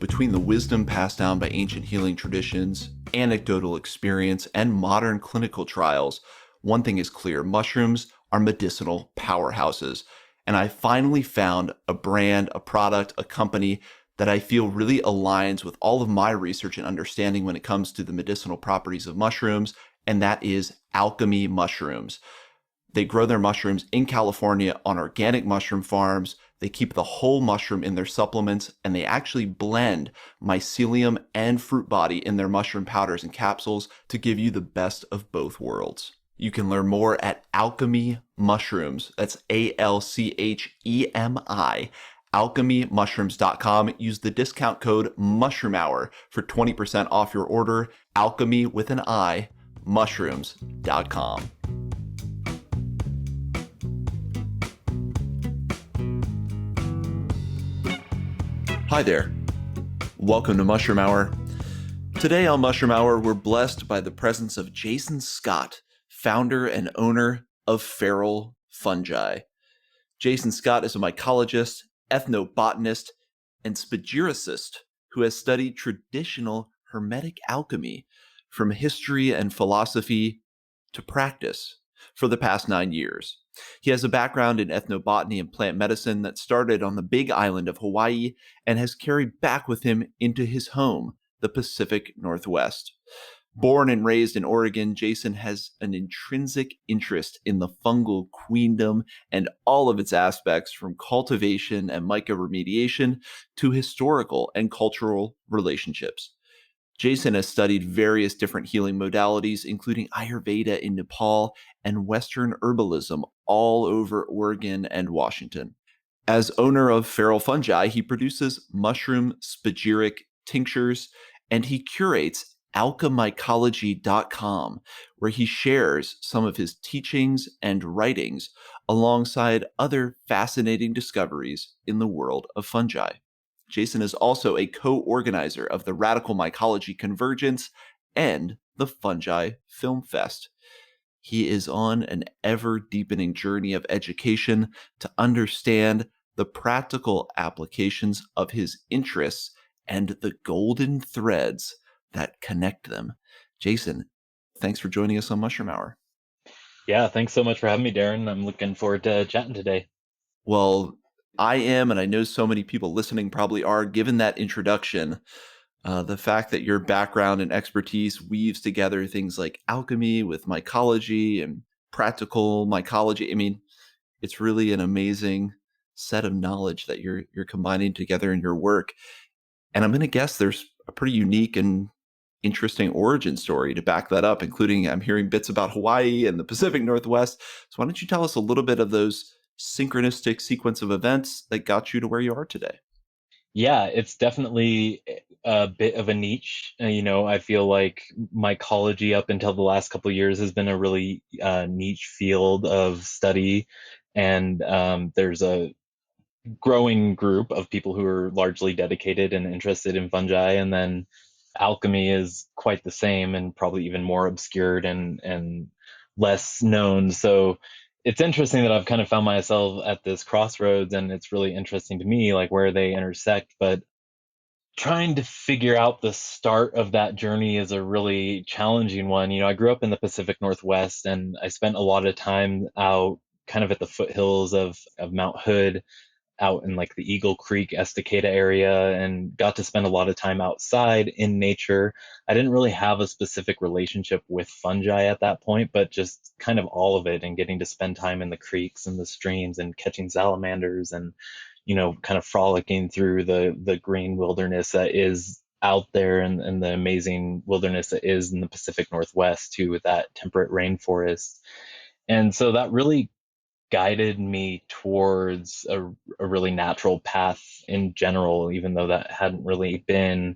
between the wisdom passed down by ancient healing traditions, anecdotal experience, and modern clinical trials, one thing is clear: mushrooms are medicinal powerhouses. And I finally found a brand, a product, a company that I feel really aligns with all of my research and understanding when it comes to the medicinal properties of mushrooms, and that is Alchemy Mushrooms. They grow their mushrooms in California on organic mushroom farms. They keep the whole mushroom in their supplements, and they actually blend mycelium and fruit body in their mushroom powders and capsules to give you the best of both worlds. You can learn more at Alchemy Mushrooms. That's ALCHEMI, alchemymushrooms.com. Use the discount code MushroomHour for 20% off your order. Alchemy with an I, mushrooms.com. Hi there. Welcome to Mushroom Hour. Today on Mushroom Hour, we're blessed by the presence of Jason Scott, founder and owner of Feral Fungi. Jason Scott is a mycologist, ethnobotanist, and spagyricist who has studied traditional Hermetic alchemy from history and philosophy to practice for the past 9 years. He has a background in ethnobotany and plant medicine that started on the big island of Hawaii and has carried back with him into his home, the Pacific Northwest. Born and raised in Oregon, Jason has an intrinsic interest in the fungal queendom and all of its aspects, from cultivation and mycoremediation to historical and cultural relationships. Jason has studied various different healing modalities, including Ayurveda in Nepal and Western Herbalism all over Oregon and Washington. As owner of Feral Fungi, he produces Mushroom Spagyric Tinctures, and he curates Alchemycology.com, where he shares some of his teachings and writings alongside other fascinating discoveries in the world of fungi. Jason is also a co-organizer of the Radical Mycology Convergence and the Fungi Film Fest. He is on an ever-deepening journey of education to understand the practical applications of his interests and the golden threads that connect them. Jason, thanks for joining us on Mushroom Hour. Yeah, thanks so much for having me, Darren. I'm looking forward to chatting today. Well, I am, and I know so many people listening probably are, given that introduction. The fact that your background and expertise weaves together things like alchemy with mycology and practical mycology. I mean, it's really an amazing set of knowledge that you're combining together in your work. And I'm going to guess there's a pretty unique and interesting origin story to back that up, including I'm hearing bits about Hawaii and the Pacific Northwest. So why don't you tell us a little bit of those synchronistic sequence of events that got you to where you are today? Yeah, it's definitely a bit of a niche. I feel like mycology up until the last couple of years has been a really niche field of study. And there's a growing group of people who are largely dedicated and interested in fungi. And then alchemy is quite the same and probably even more obscured and less known. So it's interesting that I've kind of found myself at this crossroads, and it's really interesting to me, like where they intersect. But trying to figure out the start of that journey is a really challenging one. I grew up in the Pacific Northwest, and I spent a lot of time out kind of at the foothills of Mount Hood, out in like the Eagle Creek Estacada area, and got to spend a lot of time outside in nature. I didn't really have a specific relationship with fungi at that point, but just kind of all of it, and getting to spend time in the creeks and the streams and catching salamanders and, kind of frolicking through the green wilderness that is out there, and the amazing wilderness that is in the Pacific Northwest too, with that temperate rainforest. And so that really guided me towards a really natural path in general, even though that hadn't really been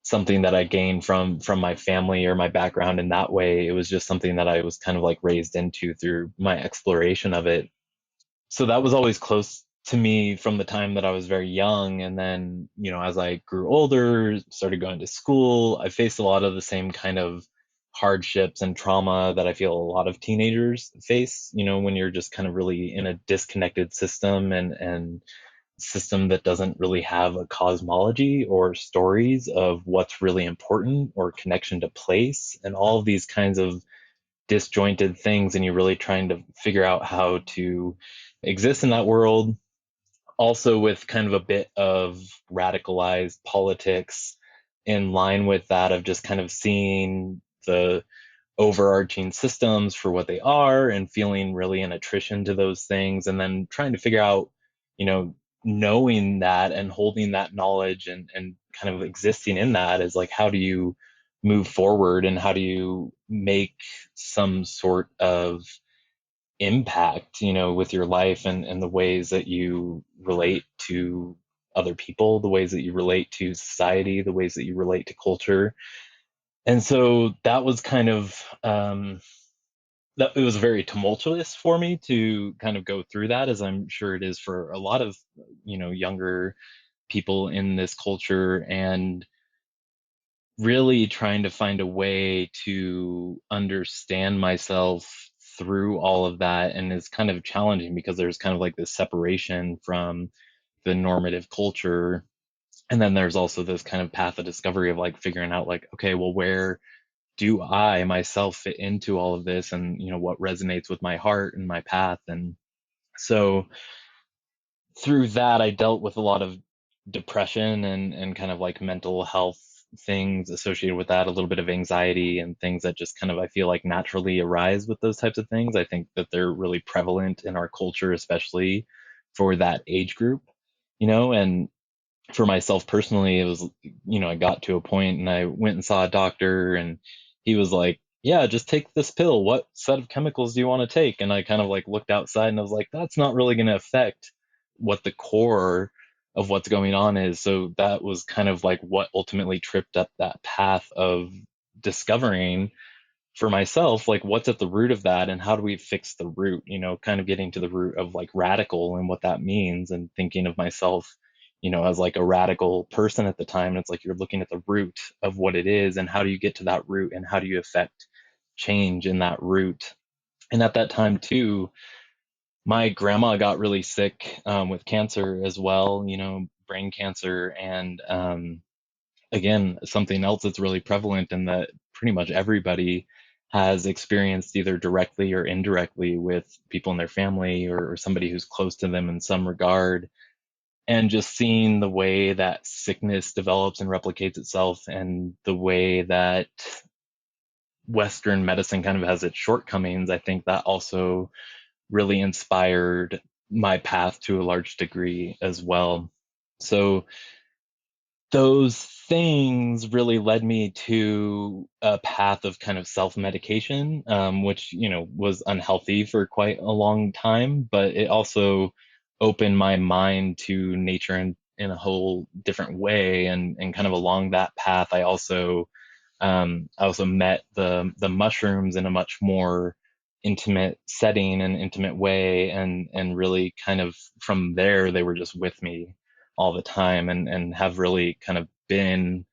something that I gained from my family or my background in that way. It was just something that I was kind of like raised into through my exploration of it. So that was always close to me from the time that I was very young. And then, as I grew older, started going to school, I faced a lot of the same kind of hardships and trauma that I feel a lot of teenagers face, when you're just kind of really in a disconnected system and system that doesn't really have a cosmology or stories of what's really important or connection to place and all of these kinds of disjointed things. And you're really trying to figure out how to exist in that world, also with kind of a bit of radicalized politics in line with that, of just kind of seeing the overarching systems for what they are and feeling really an attrition to those things, and then trying to figure out, you know, knowing that and holding that knowledge and kind of existing in that is like, how do you move forward and how do you make some sort of impact, with your life and the ways that you relate to other people, the ways that you relate to society, the ways that you relate to culture. And so that was kind of that it was very tumultuous for me to kind of go through that, as I'm sure it is for a lot of younger people in this culture, and really trying to find a way to understand myself through all of that. And it's kind of challenging because there's kind of like this separation from the normative culture, and then there's also this kind of path of discovery of like figuring out like, okay, well, where do I myself fit into all of this, and what resonates with my heart and my path. And so through that, I dealt with a lot of depression and kind of like mental health things associated with that, a little bit of anxiety and things that just kind of, I feel like, naturally arise with those types of things. I think that they're really prevalent in our culture, especially for that age group, and for myself personally, it was, I got to a point and I went and saw a doctor, and he was like, yeah, just take this pill. What set of chemicals do you want to take? And I kind of like looked outside and I was like, that's not really going to affect what the core of what's going on is. So that was kind of like what ultimately tripped up that path of discovering for myself, like what's at the root of that and how do we fix the root, kind of getting to the root of like radical and what that means, and thinking of myself, as like a radical person at the time. And it's like you're looking at the root of what it is and how do you get to that root and how do you affect change in that root. And at that time too, my grandma got really sick with cancer as well, brain cancer. And again, something else that's really prevalent and that pretty much everybody has experienced either directly or indirectly with people in their family, or somebody who's close to them in some regard. And just seeing the way that sickness develops and replicates itself, and the way that Western medicine kind of has its shortcomings, I think that also really inspired my path to a large degree as well. So those things really led me to a path of kind of self-medication, which was unhealthy for quite a long time, but it also opened my mind to nature in a whole different way. And kind of along that path, I also met the mushrooms in a much more intimate setting and intimate way, and really kind of from there they were just with me all the time, and have really kind of been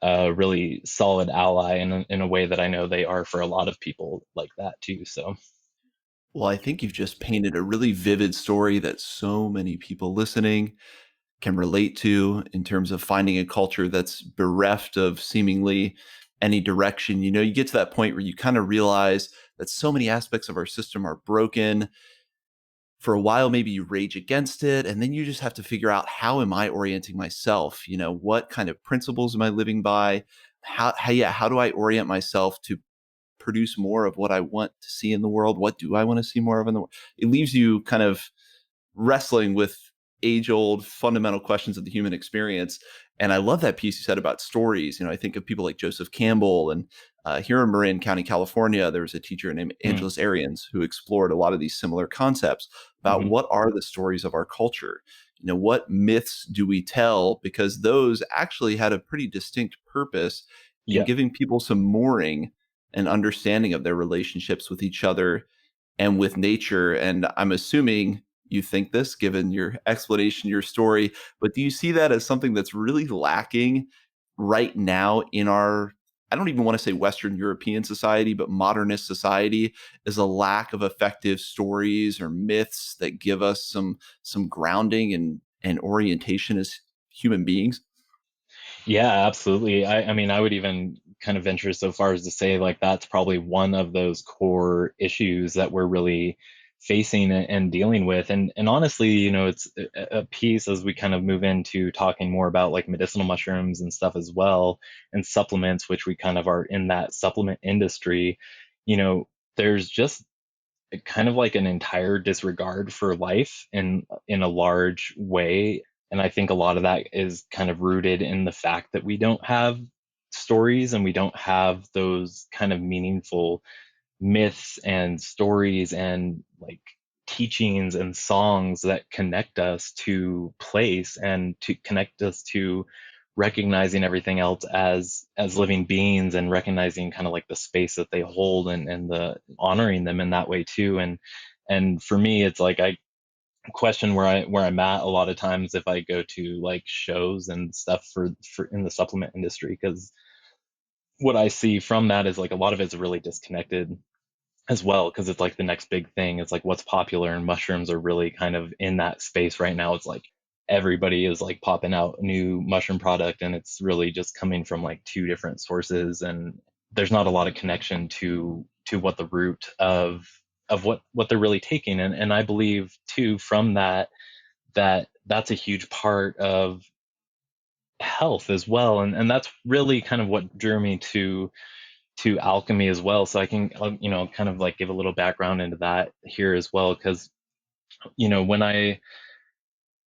a really solid ally in a way that I know they are for a lot of people like that too. So Well, I think you've just painted a really vivid story that so many people listening can relate to in terms of finding a culture that's bereft of seemingly any direction. You get to that point where you kind of realize that so many aspects of our system are broken. For a while, maybe you rage against it, and then you just have to figure out, how am I orienting myself? What kind of principles am I living by? How do I orient myself to produce more of what I want to see in the world? What do I want to see more of in the world? It leaves you kind of wrestling with age-old fundamental questions of the human experience. And I love that piece you said about stories. I think of people like Joseph Campbell, and here in Marin County, California, there was a teacher named mm, Angeles Arians who explored a lot of these similar concepts about hmm what are the stories of our culture. What myths do we tell? Because those actually had a pretty distinct purpose in yeah. giving people some mooring and understanding of their relationships with each other and with nature. And I'm assuming you think this, given your explanation, your story, but do you see that as something that's really lacking right now in our, I don't even want to say Western European society, but modernist society, is a lack of effective stories or myths that give us some grounding and orientation as human beings? Yeah, absolutely. I mean, I would even kind of venture so far as to say like that's probably one of those core issues that we're really facing and dealing with. And honestly, it's a piece as we kind of move into talking more about like medicinal mushrooms and stuff as well, and supplements, which we kind of are in that supplement industry. You know, there's just kind of like an entire disregard for life in a large way. And I think a lot of that is kind of rooted in the fact that we don't have stories and we don't have those kind of meaningful myths and stories and like teachings and songs that connect us to place and to connect us to recognizing everything else as living beings, and recognizing kind of like the space that they hold, and the honoring them in that way too. And for me it's like I question where I'm at a lot of times if I go to like shows and stuff for in the supplement industry, because what I see from that is like a lot of it's really disconnected as well, because it's like the next big thing. It's like what's popular, and mushrooms are really kind of in that space right now. It's like everybody is like popping out a new mushroom product, and it's really just coming from like two different sources, and there's not a lot of connection to what the root of what they're really taking. And I believe too from that's a huge part of health as well. And that's really kind of what drew me to alchemy as well. So I can, kind of like give a little background into that here as well. Because, when I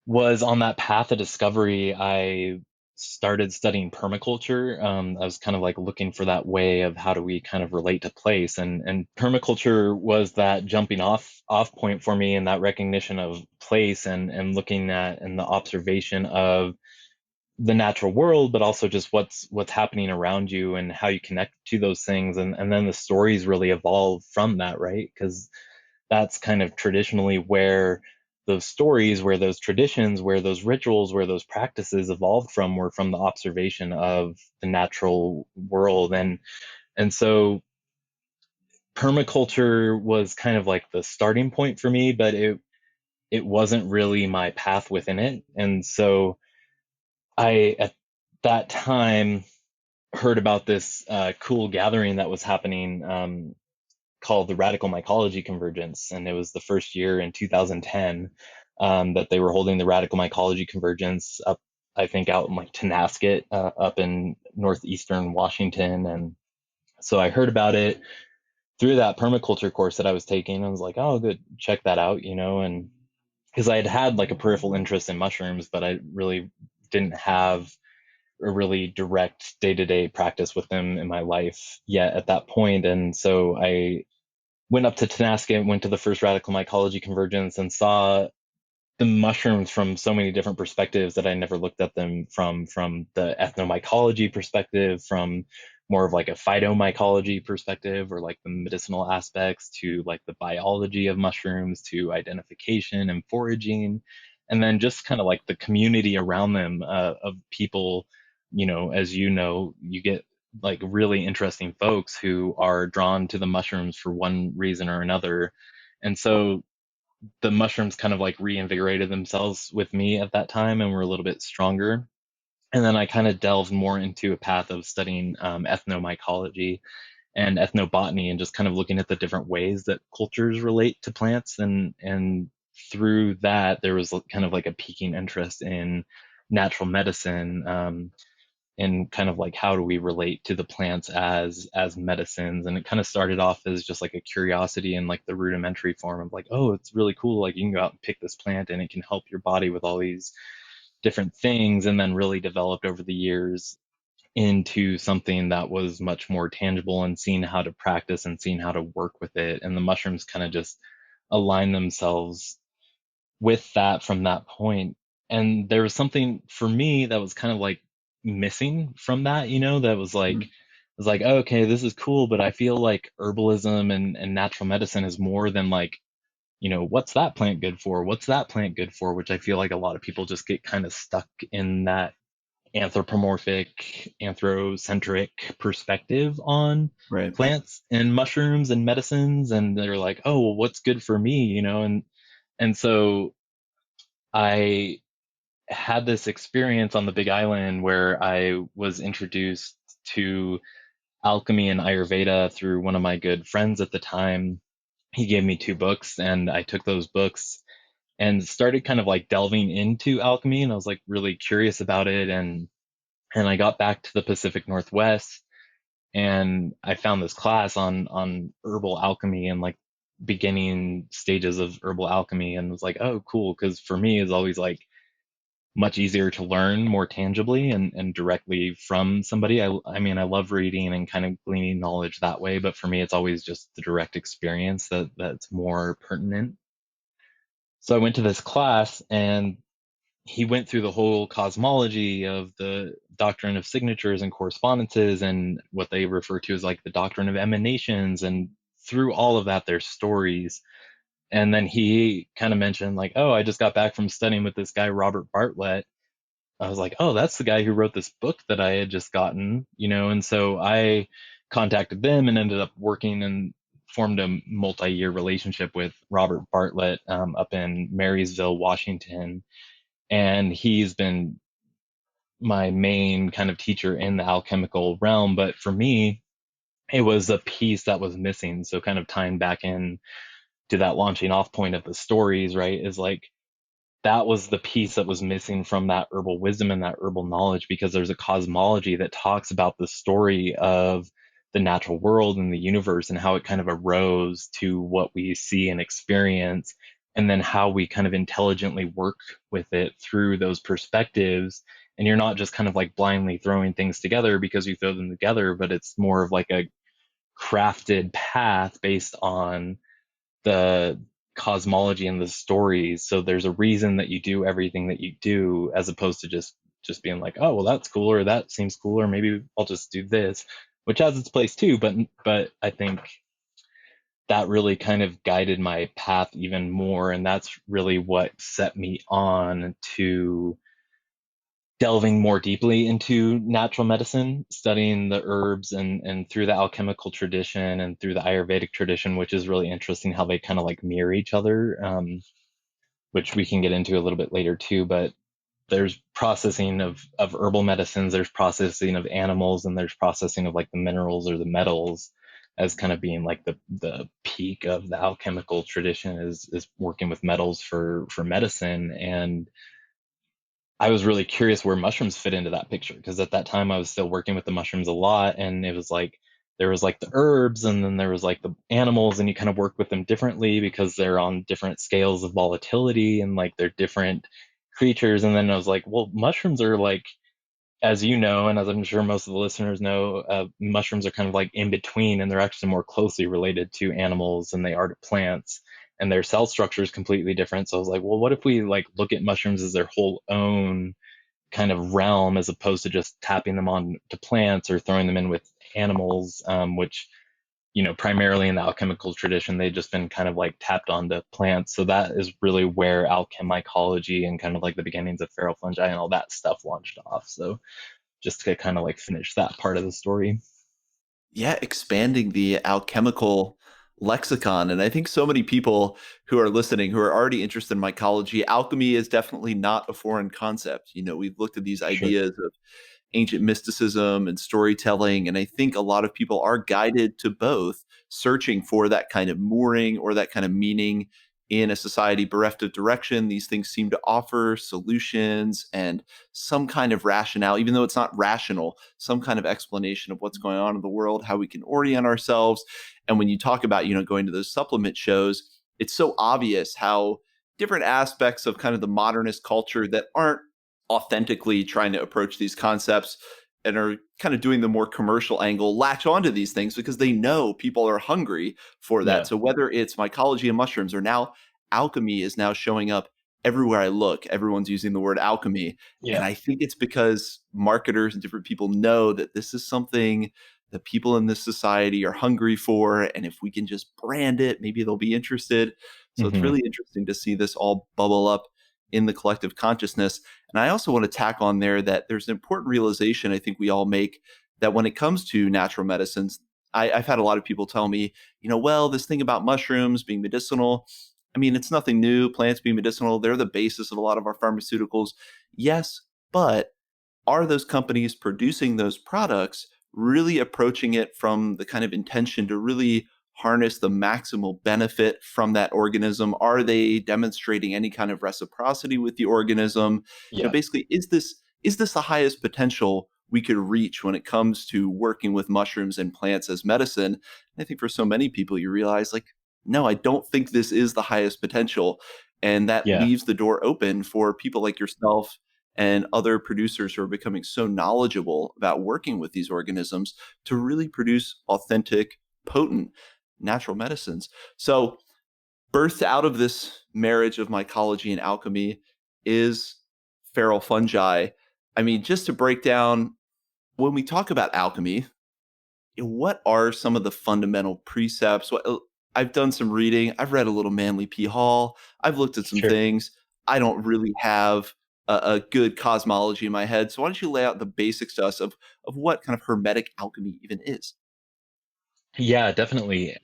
was on that path of discovery, I started studying permaculture. I was kind of like looking for that way of how do we kind of relate to place, and permaculture was that jumping off point for me, and that recognition of place, and looking at and the observation of the natural world, but also just what's happening around you and how you connect to those things. And then the stories really evolve from that, right? Because that's kind of traditionally where those stories, where those traditions, where those rituals, where those practices evolved from, were from the observation of the natural world. And so permaculture was kind of like the starting point for me, but it wasn't really my path within it. And so I at that time heard about this cool gathering that was happening, called the Radical Mycology Convergence, and it was the first year in 2010, that they were holding the Radical Mycology Convergence up, I think, out in like Tenasket, up in northeastern Washington. And so I heard about it through that permaculture course that I was taking. I was like, oh, good, check that out, and because I had like a peripheral interest in mushrooms, but I really didn't have a really direct day-to-day practice with them in my life yet at that point. And so I went up to Tenasket, went to the first Radical Mycology Convergence, and saw the mushrooms from so many different perspectives that I never looked at them from the ethnomycology perspective, from more of like a phytomycology perspective, or like the medicinal aspects, to like the biology of mushrooms, to identification and foraging, and then just kind of like the community around them, of people. As you get like really interesting folks who are drawn to the mushrooms for one reason or another. And so the mushrooms kind of like reinvigorated themselves with me at that time and were a little bit stronger. And then I kind of delved more into a path of studying, ethnomycology and ethnobotany, and just kind of looking at the different ways that cultures relate to plants. And through that, there was kind of like a piquing interest in natural medicine, and kind of like how do we relate to the plants as medicines. And it kind of started off as just like a curiosity in like the rudimentary form of like, oh, it's really cool, like you can go out and pick this plant and it can help your body with all these different things, and then really developed over the years into something that was much more tangible, and seeing how to practice and seeing how to work with it. And the mushrooms kind of just align themselves with that from that point. And there was something for me that was kind of like missing from that, that was like, oh, okay, this is cool, but I feel like herbalism and natural medicine is more than like, what's that plant good for? What's that plant good for? Which I feel like a lot of people just get kind of stuck in that anthropomorphic, anthrocentric perspective on Right. plants and mushrooms and medicines. And they're like, oh, well, what's good for me? And so I had this experience on the Big Island where I was introduced to alchemy and Ayurveda through one of my good friends at the time. He gave me two books, and I took those books and started kind of like delving into alchemy, and I was like really curious about it. And I got back to the Pacific Northwest, and I found this class on herbal alchemy and like beginning stages of herbal alchemy, and was like, oh, cool, because for me it's always like much easier to learn more tangibly and directly from somebody. I mean, I love reading and kind of gleaning knowledge that way, but for me, it's always just the direct experience that's more pertinent. So I went to this class, and he went through the whole cosmology of the doctrine of signatures and correspondences and what they refer to as like the doctrine of emanations. And through all of that, there's stories. And then he kind of mentioned like, oh, I just got back from studying with this guy, Robert Bartlett. I was like, oh, that's the guy who wrote this book that I had just gotten, and so I contacted them and ended up working and formed a multi-year relationship with Robert Bartlett up in Marysville, Washington. And he's been my main kind of teacher in the alchemical realm. But for me, it was a piece that was missing. So kind of tying back in to that launching off point of the stories, right, is like that was the piece that was missing from that herbal wisdom and that herbal knowledge, because there's a cosmology that talks about the story of the natural world and the universe and how it kind of arose to what we see and experience, and then how we kind of intelligently work with it through those perspectives. And you're not just kind of like blindly throwing things together because you throw them together, but it's more of like a crafted path based on the cosmology and the stories. So there's a reason that you do everything that you do, as opposed to just being like, oh, well, that's cool, or that seems cool, or maybe I'll just do this, which has its place too. But I think that really kind of guided my path even more, and that's really what set me on to delving more deeply into natural medicine, studying the herbs, and through the alchemical tradition and through the Ayurvedic tradition, which is really interesting how they kind of like mirror each other, which we can get into a little bit later too. But there's processing of herbal medicines, there's processing of animals, and there's processing of like the minerals or the metals as kind of being like the peak of the alchemical tradition is working with metals for medicine. And I was really curious where mushrooms fit into that picture, because at that time I was still working with the mushrooms a lot, and it was like there was like the herbs and then there was like the animals, and you kind of work with them differently because they're on different scales of volatility and like they're different creatures. And then I was like, well, mushrooms are like, as you know, and as I'm sure most of the listeners know, mushrooms are kind of like in between, and they're actually more closely related to animals than they are to plants, and their cell structure is completely different. So I was like, well, what if we like look at mushrooms as their whole own kind of realm, as opposed to just tapping them on to plants or throwing them in with animals, which primarily in the alchemical tradition, they've just been kind of like tapped onto plants. So that is really where alchemycology and kind of like the beginnings of feral fungi and all that stuff launched off. So just to kind of like finish that part of the story. Yeah, expanding the alchemical lexicon. And I think so many people who are listening who are already interested in mycology, alchemy is definitely not a foreign concept. We've looked at these Sure. ideas of ancient mysticism and storytelling. And I think a lot of people are guided to both, searching for that kind of mooring or that kind of meaning in a society bereft of direction. These things seem to offer solutions and some kind of rationale, even though it's not rational, some kind of explanation of what's going on in the world, how we can orient ourselves. And when you talk about, going to those supplement shows, it's so obvious how different aspects of kind of the modernist culture that aren't authentically trying to approach these concepts and are kind of doing the more commercial angle latch onto these things because they know people are hungry for that. Yeah. So whether it's mycology and mushrooms or now alchemy is now showing up everywhere I look, everyone's using the word alchemy. And Yeah. I think it's because marketers and different people know that this is something that people in this society are hungry for. And if we can just brand it, maybe they'll be interested. So it's Hmm. really interesting to see this all bubble up in the collective consciousness. And I also want to tack on there that there's an important realization I think we all make that when it comes to natural medicines, I've had a lot of people tell me, well, this thing about mushrooms being medicinal. I mean, it's nothing new. Plants being medicinal, they're the basis of a lot of our pharmaceuticals. Yes, but are those companies producing those products really approaching it from the kind of intention to really harness the maximal benefit from that organism? Are they demonstrating any kind of reciprocity with the organism? Yeah. Basically, is this the highest potential we could reach when it comes to working with mushrooms and plants as medicine? And I think for so many people, you realize, like, no, I don't think this is the highest potential. And that Yeah. leaves the door open for people like yourself and other producers who are becoming so knowledgeable about working with these organisms to really produce authentic, potent natural medicines. So, birthed out of this marriage of mycology and alchemy is feral fungi. I mean, just to break down, when we talk about alchemy, what are some of the fundamental precepts? I've done some reading. I've read a little Manly P. Hall. I've looked at some Sure. things. I don't really have a good cosmology in my head. So why don't you lay out the basics to us of what kind of hermetic alchemy even is? Yeah, definitely.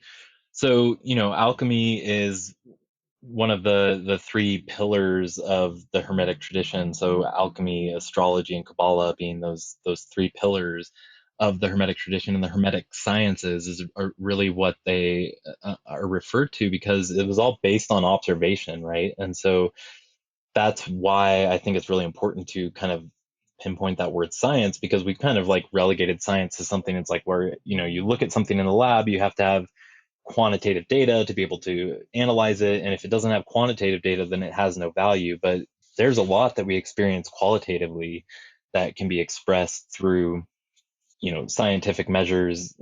So, alchemy is one of the three pillars of the Hermetic tradition. So, alchemy, astrology, and Kabbalah being those three pillars of the Hermetic tradition, and the Hermetic sciences are really what they are referred to, because it was all based on observation, right? And so that's why I think it's really important to kind of pinpoint that word science, because we've kind of like relegated science to something. It's like where you look at something in the lab, you have to have quantitative data to be able to analyze it. And if it doesn't have quantitative data, then it has no value. But there's a lot that we experience qualitatively that can be expressed through, scientific measures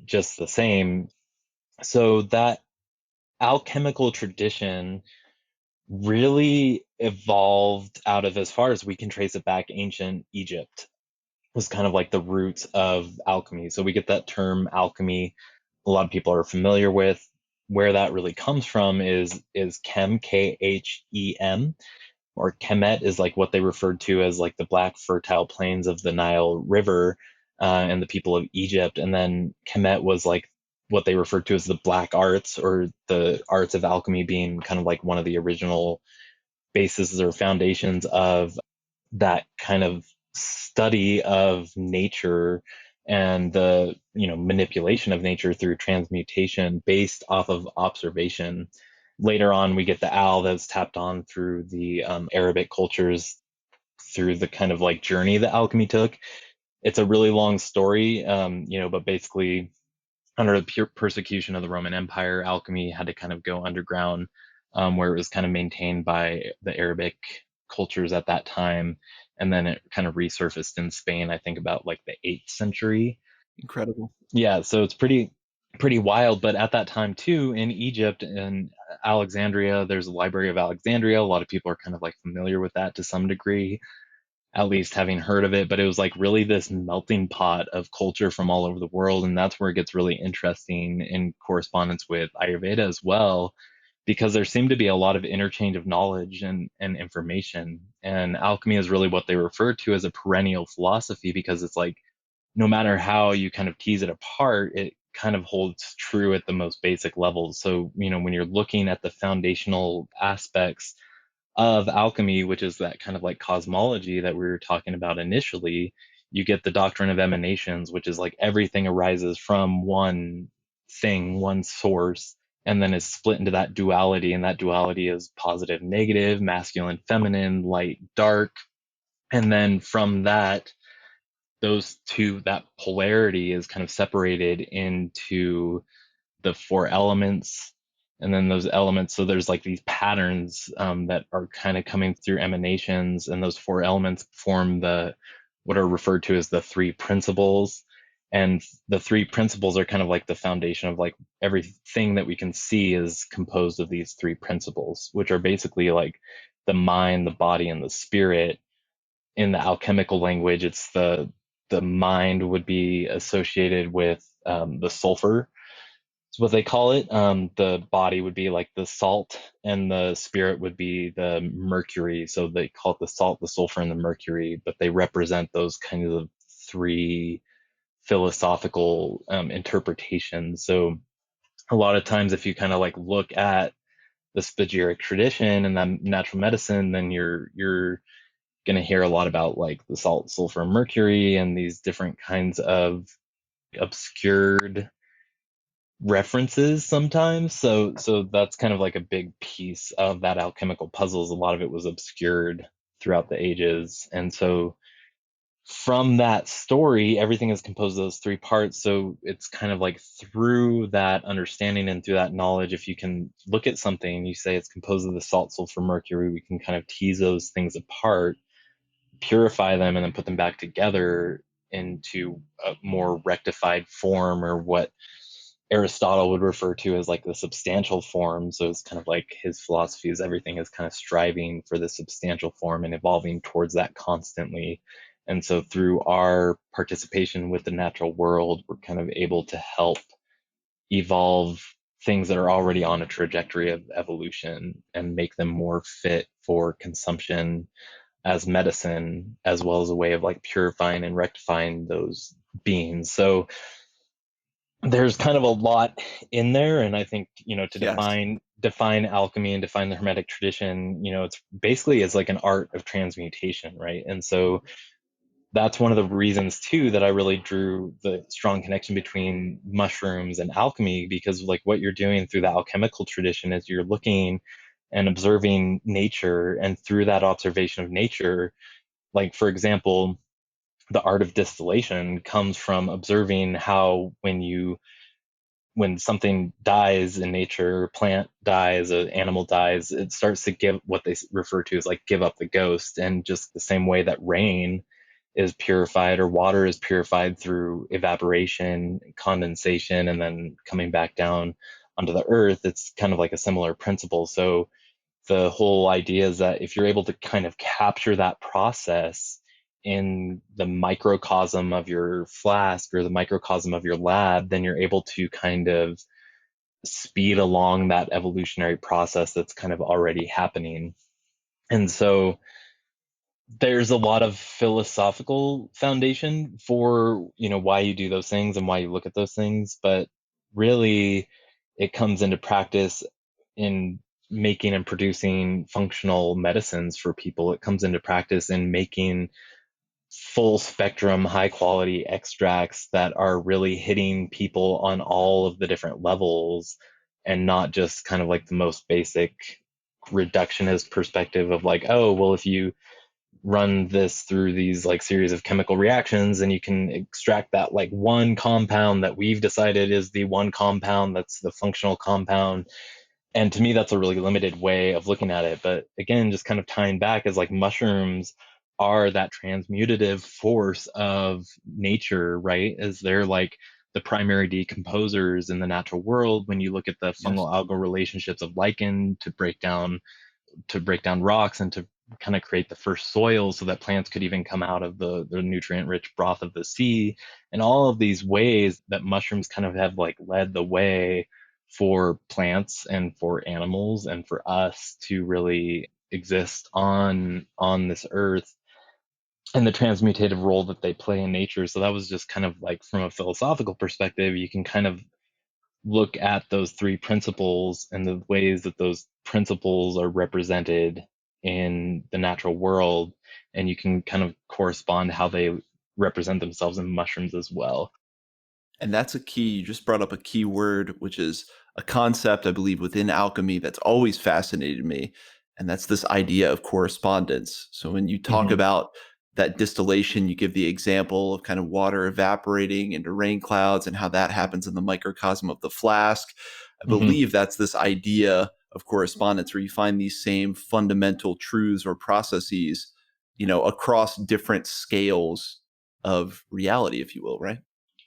just the same. So that alchemical tradition really evolved out of, as far as we can trace it back, ancient Egypt was kind of like the roots of alchemy. So we get that term alchemy, a lot of people are familiar with. Where that really comes from is chem, Khem, or Kemet is like what they referred to as like the black fertile plains of the Nile River, and the people of Egypt. And then Kemet was like what they referred to as the black arts, or the arts of alchemy, being kind of like one of the original bases or foundations of that kind of study of nature, and the manipulation of nature through transmutation based off of observation. Later on, we get the owl that's tapped on through the Arabic cultures, through the kind of like journey that alchemy took. It's a really long story, but basically, under the pure persecution of the Roman Empire, alchemy had to kind of go underground, where it was kind of maintained by the Arabic cultures at that time. And then it kind of resurfaced in Spain, I think about like the 8th century. Incredible. Yeah, so it's pretty wild. But at that time too, in Egypt and Alexandria, there's a Library of Alexandria. A lot of people are kind of like familiar with that to some degree, at least having heard of it. But it was like really this melting pot of culture from all over the world. And that's where it gets really interesting in correspondence with Ayurveda as well, because there seemed to be a lot of interchange of knowledge and information. And alchemy is really what they refer to as a perennial philosophy, because it's like no matter how you kind of tease it apart, it kind of holds true at the most basic levels. So, when you're looking at the foundational aspects of alchemy, which is that kind of like cosmology that we were talking about initially, you get the doctrine of emanations, which is like everything arises from one thing, one source, and then is split into that duality. And that duality is positive, negative, masculine, feminine, light, dark. And then from that, those two, that polarity is kind of separated into the four elements, and then those elements, so there's like these patterns, that are kind of coming through emanations, and those four elements form the what are referred to as the three principles. And the three principles are kind of like the foundation of like everything that we can see is composed of these three principles, which are basically like the mind, the body, and the spirit. In the alchemical language, it's the mind would be associated with, the sulfur, is what they call it. The body would be like the salt, and the spirit would be the mercury. So they call it the salt, the sulfur, and the mercury, but they represent those kinds of three philosophical interpretations. So a lot of times, if you kind of like look at the spagyric tradition and that natural medicine, then you're going to hear a lot about like the salt, sulfur, mercury, and these different kinds of obscured references sometimes. So that's kind of like a big piece of that alchemical puzzles. A lot of it was obscured throughout the ages. And so from that story, everything is composed of those three parts. So it's kind of like through that understanding and through that knowledge, if you can look at something and you say it's composed of the salt, sulfur, mercury, we can kind of tease those things apart, purify them, and then put them back together into a more rectified form, or what Aristotle would refer to as like the substantial form. So it's kind of like his philosophy is everything is kind of striving for the substantial form and evolving towards that constantly. And so through our participation with the natural world, we're kind of able to help evolve things that are already on a trajectory of evolution and make them more fit for consumption as medicine, as well as a way of like purifying and rectifying those beings. So there's kind of a lot in there, and I think, to Yes. define alchemy and define the hermetic tradition, it's basically is like an art of transmutation, right? And so that's one of the reasons too that I really drew the strong connection between mushrooms and alchemy, because like what you're doing through the alchemical tradition is you're looking and observing nature, and through that observation of nature, like for example, the art of distillation comes from observing how when something dies in nature, plant dies, an animal dies, it starts to give what they refer to as like give up the ghost. And just the same way that rain is purified or water is purified through evaporation, condensation, and then coming back down onto the earth, it's kind of like a similar principle. So the whole idea is that if you're able to kind of capture that process in the microcosm of your flask or the microcosm of your lab, then you're able to kind of speed along that evolutionary process that's kind of already happening. And so there's a lot of philosophical foundation for, why you do those things and why you look at those things, but really it comes into practice in making and producing functional medicines for people. It comes into practice in making full spectrum, high quality extracts that are really hitting people on all of the different levels, and not just kind of like the most basic reductionist perspective of like, oh, well, if you run this through these like series of chemical reactions and you can extract that like one compound that we've decided is the one compound that's the functional compound. And to me, that's a really limited way of looking at it. But again, just kind of tying back is like mushrooms are that transmutative force of nature, right? As they're like the primary decomposers in the natural world. When you look at the Yes. fungal algal relationships of lichen to break down rocks and to kind of create the first soil so that plants could even come out of the nutrient rich broth of the sea, and all of these ways that mushrooms kind of have like led the way for plants and for animals and for us to really exist on this earth, and the transmutative role that they play in nature. So that was just kind of like from a philosophical perspective, you can kind of look at those three principles and the ways that those principles are represented in the natural world, and you can kind of correspond how they represent themselves in mushrooms as well. And that's a key. You just brought up a key word, which is a concept, I believe, within alchemy that's always fascinated me. And that's this idea of correspondence. So when you talk Hmm. about that distillation, you give the example of kind of water evaporating into rain clouds and how that happens in the microcosm of the flask. I Hmm. believe that's this idea of correspondence where you find these same fundamental truths or processes, across different scales of reality, if you will, right?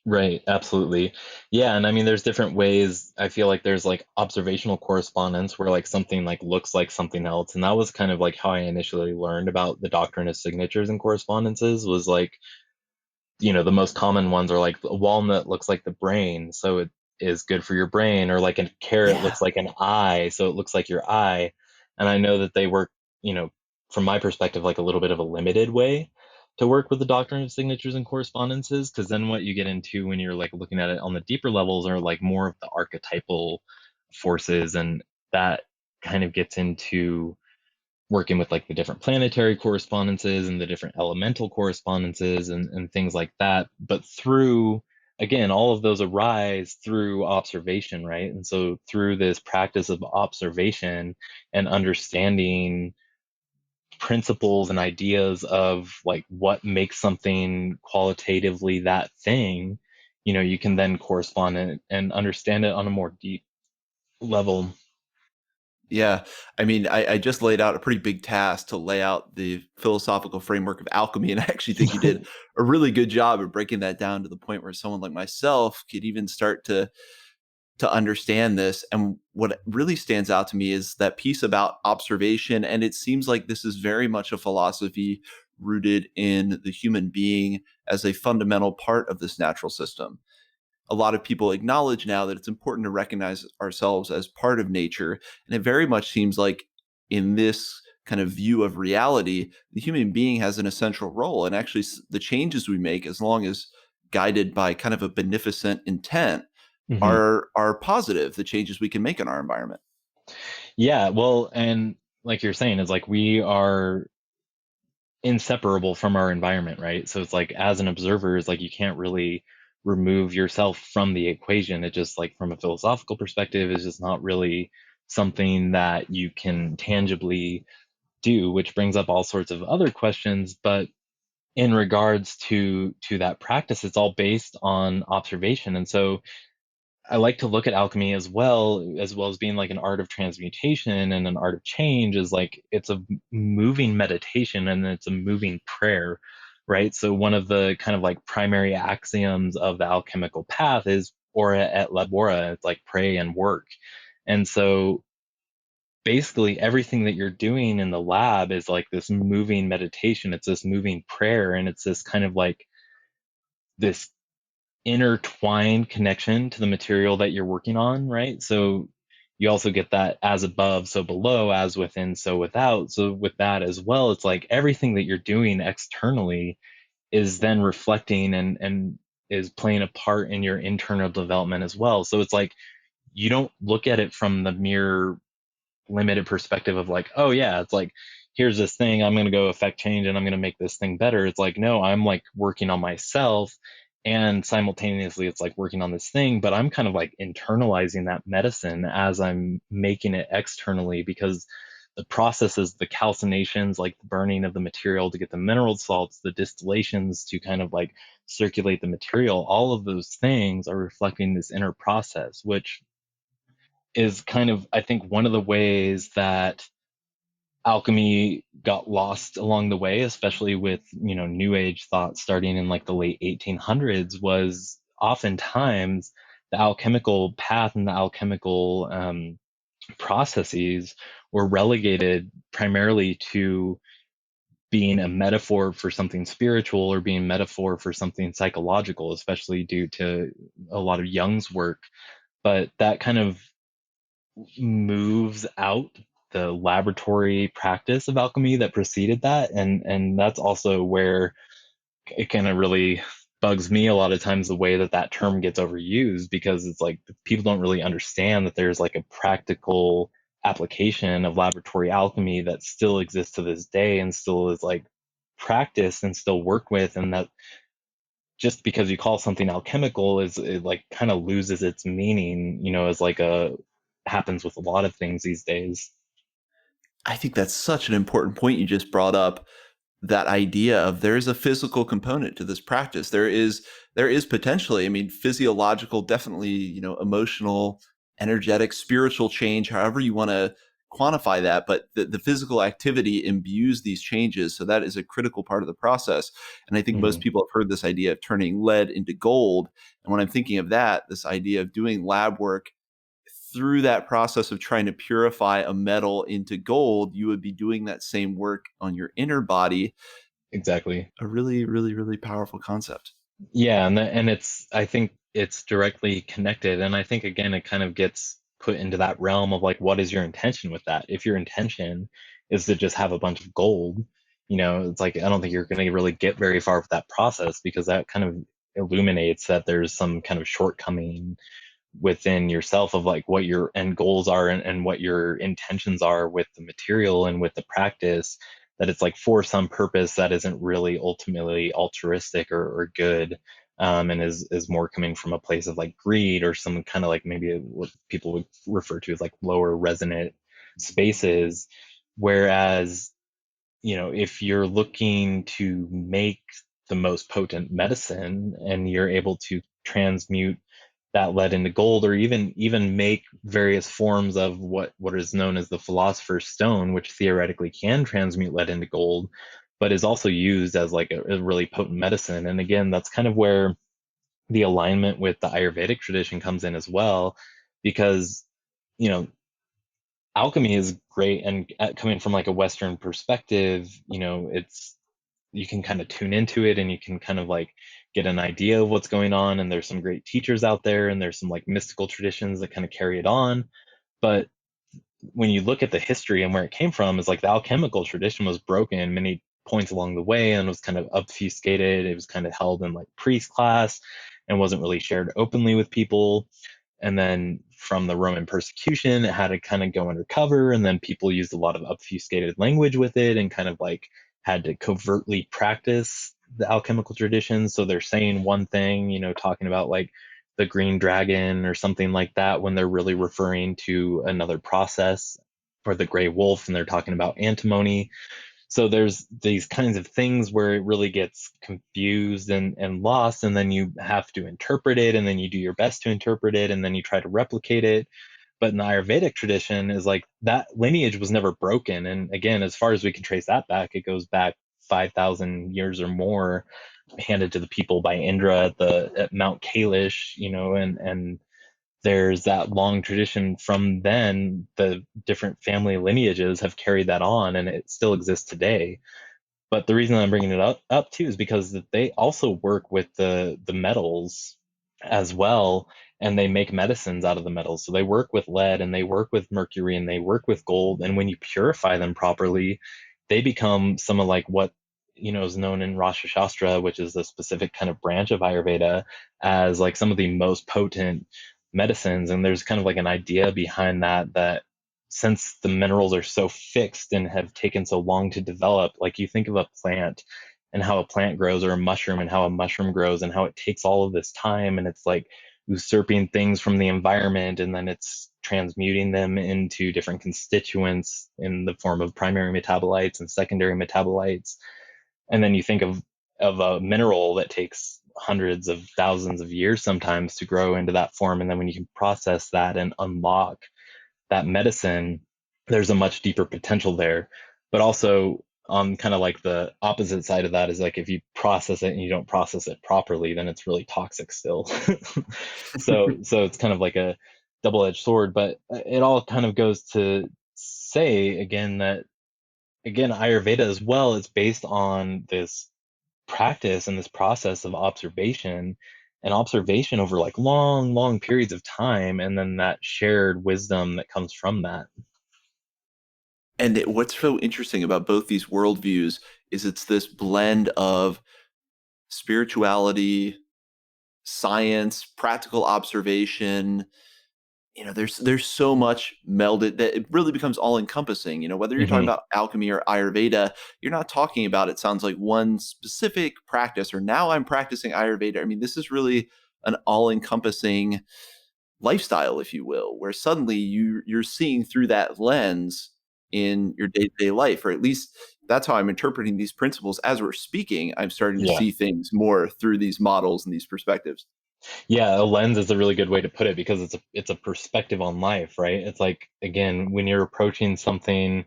Right, absolutely. Yeah, and I mean there's different ways. I feel like there's like observational correspondence where like something like looks like something else. And that was kind of like how I initially learned about the doctrine of signatures and correspondences, was like, the most common ones are like a walnut looks like the brain, so it is good for your brain, or like a carrot Yeah. looks like an eye, so it looks like your eye. And I know that they work, from my perspective, like a little bit of a limited way to work with the doctrine of signatures and correspondences, because then what you get into when you're like looking at it on the deeper levels are like more of the archetypal forces, and that kind of gets into working with like the different planetary correspondences and the different elemental correspondences and things like that. But through, again, all of those arise through observation, right? And so through this practice of observation and understanding principles and ideas of like what makes something qualitatively that thing, you can then correspond and understand it on a more deep level. Yeah. I mean, I just laid out a pretty big task to lay out the philosophical framework of alchemy. And I actually think you did a really good job of breaking that down to the point where someone like myself could even start to understand this. And what really stands out to me is that piece about observation. And it seems like this is very much a philosophy rooted in the human being as a fundamental part of this natural system. A lot of people acknowledge now that it's important to recognize ourselves as part of nature. And it very much seems like in this kind of view of reality, the human being has an essential role. And actually, the changes we make, as long as guided by kind of a beneficent intent, Mhm. are positive. The changes we can make in our environment. Yeah, well, and like you're saying, it's like we are inseparable from our environment, right? So it's like as an observer, it's like you can't really remove yourself from the equation. It just like from a philosophical perspective is just not really something that you can tangibly do, which brings up all sorts of other questions. But in regards to that practice, it's all based on observation. And so I like to look at alchemy as well as being like an art of transmutation and an art of change is like it's a moving meditation and it's a moving prayer, right? So one of the kind of like primary axioms of the alchemical path is ora et labora, it's like pray and work. And so basically everything that you're doing in the lab is like this moving meditation, it's this moving prayer, and it's this kind of like this intertwined connection to the material that you're working on, right? So you also get that as above, so below, as within, so without. So with that as well, it's like everything that you're doing externally is then reflecting and is playing a part in your internal development as well. So it's like you don't look at it from the mere limited perspective of like, oh yeah, it's like here's this thing, I'm going to go affect change and I'm going to make this thing better. It's like, no, I'm like working on myself and simultaneously it's like working on this thing, but I'm kind of like internalizing that medicine as I'm making it externally because the processes, the calcinations, like the burning of the material to get the mineral salts, the distillations to kind of like circulate the material, all of those things are reflecting this inner process, which is kind of, I think, one of the ways that alchemy got lost along the way, especially with, New Age thought starting in like the late 1800s, was oftentimes the alchemical path and the alchemical processes were relegated primarily to being a metaphor for something spiritual or being a metaphor for something psychological, especially due to a lot of Jung's work. But that kind of moves out the laboratory practice of alchemy that preceded that, and that's also where it kind of really bugs me a lot of times the way that that term gets overused, because it's like people don't really understand that there's like a practical application of laboratory alchemy that still exists to this day and still is like practiced and still worked with, and that just because you call something alchemical is it like kind of loses its meaning, as like a happens with a lot of things these days. I think that's such an important point you just brought up. That idea of there's a physical component to this practice. There is potentially, I mean, physiological, definitely, emotional, energetic, spiritual change, however you want to quantify that, but the physical activity imbues these changes. So that is a critical part of the process. And I think most Hmm. people have heard this idea of turning lead into gold. And when I'm thinking of that, this idea of doing lab work through that process of trying to purify a metal into gold, you would be doing that same work on your inner body. Exactly. A really, really, really powerful concept. Yeah, and it's, I think it's directly connected, and I think again it kind of gets put into that realm of like what is your intention with that? If your intention is to just have a bunch of gold, it's like I don't think you're going to really get very far with that process, because that kind of illuminates that there's some kind of shortcoming within yourself of like what your end goals are, and what your intentions are with the material and with the practice, that it's like for some purpose that isn't really ultimately altruistic or good, and is more coming from a place of like greed, or some kind of like maybe what people would refer to as like lower resonant spaces. Whereas, if you're looking to make the most potent medicine, and you're able to transmute that lead into gold, or even make various forms of what is known as the philosopher's stone, which theoretically can transmute lead into gold, but is also used as like a really potent medicine. And again, that's kind of where the alignment with the Ayurvedic tradition comes in as well, because you know alchemy is great, and coming from like a Western perspective, it's, you can kind of tune into it, and you can kind of like get an idea of what's going on, and there's some great teachers out there, and there's some like mystical traditions that kind of carry it on. But when you look at the history and where it came from, is like the alchemical tradition was broken many points along the way, and was kind of obfuscated. It was kind of held in like priest class and wasn't really shared openly with people. And then from the Roman persecution, it had to kind of go undercover, and then people used a lot of obfuscated language with it, and kind of like had to covertly practice the alchemical tradition. So they're saying one thing, talking about like the green dragon or something like that, when they're really referring to another process, or the gray wolf, and they're talking about antimony. So there's these kinds of things where it really gets confused and lost, and then you have to interpret it, and then you do your best to interpret it, and then you try to replicate it. But in the Ayurvedic tradition, is like that lineage was never broken. And again, as far as we can trace that back, it goes back 5,000 years or more, handed to the people by Indra at Mount Kailash, and there's that long tradition from then. The different family lineages have carried that on, and it still exists today. But the reason I'm bringing it up too is because they also work with the metals as well, and they make medicines out of the metals. So they work with lead, and they work with mercury, and they work with gold. And when you purify them properly, they become some of like what is known in Rasha Shastra, which is a specific kind of branch of Ayurveda, as like some of the most potent medicines. And there's kind of like an idea behind that since the minerals are so fixed and have taken so long to develop, like you think of a plant and how a plant grows, or a mushroom and how a mushroom grows, and how it takes all of this time, and it's like usurping things from the environment, and then it's transmuting them into different constituents in the form of primary metabolites and secondary metabolites. And then you think of a mineral that takes hundreds of thousands of years sometimes to grow into that form, and then when you can process that and unlock that medicine, there's a much deeper potential there. But also, on kind of like the opposite side of that, is like if you process it and you don't process it properly, then it's really toxic still. So it's kind of like a double-edged sword. But it all kind of goes to say again that, again, Ayurveda as well is based on this practice and this process of observation, and observation over like long periods of time, and then that shared wisdom that comes from that. And what's so interesting about both these worldviews is it's this blend of spirituality, science, practical observation. There's so much melded that it really becomes all encompassing. Whether you're talking Hmm. about alchemy or Ayurveda, you're not talking about, it sounds like, one specific practice, or now I'm practicing Ayurveda. I mean, this is really an all encompassing lifestyle, if you will, where suddenly you're seeing through that lens in your day-to-day life, or at least that's how I'm interpreting these principles as we're speaking. I'm starting to Yeah. see things more through these models and these perspectives. Yeah, a lens is a really good way to put it, because it's a perspective on life, right? It's like, again, when you're approaching something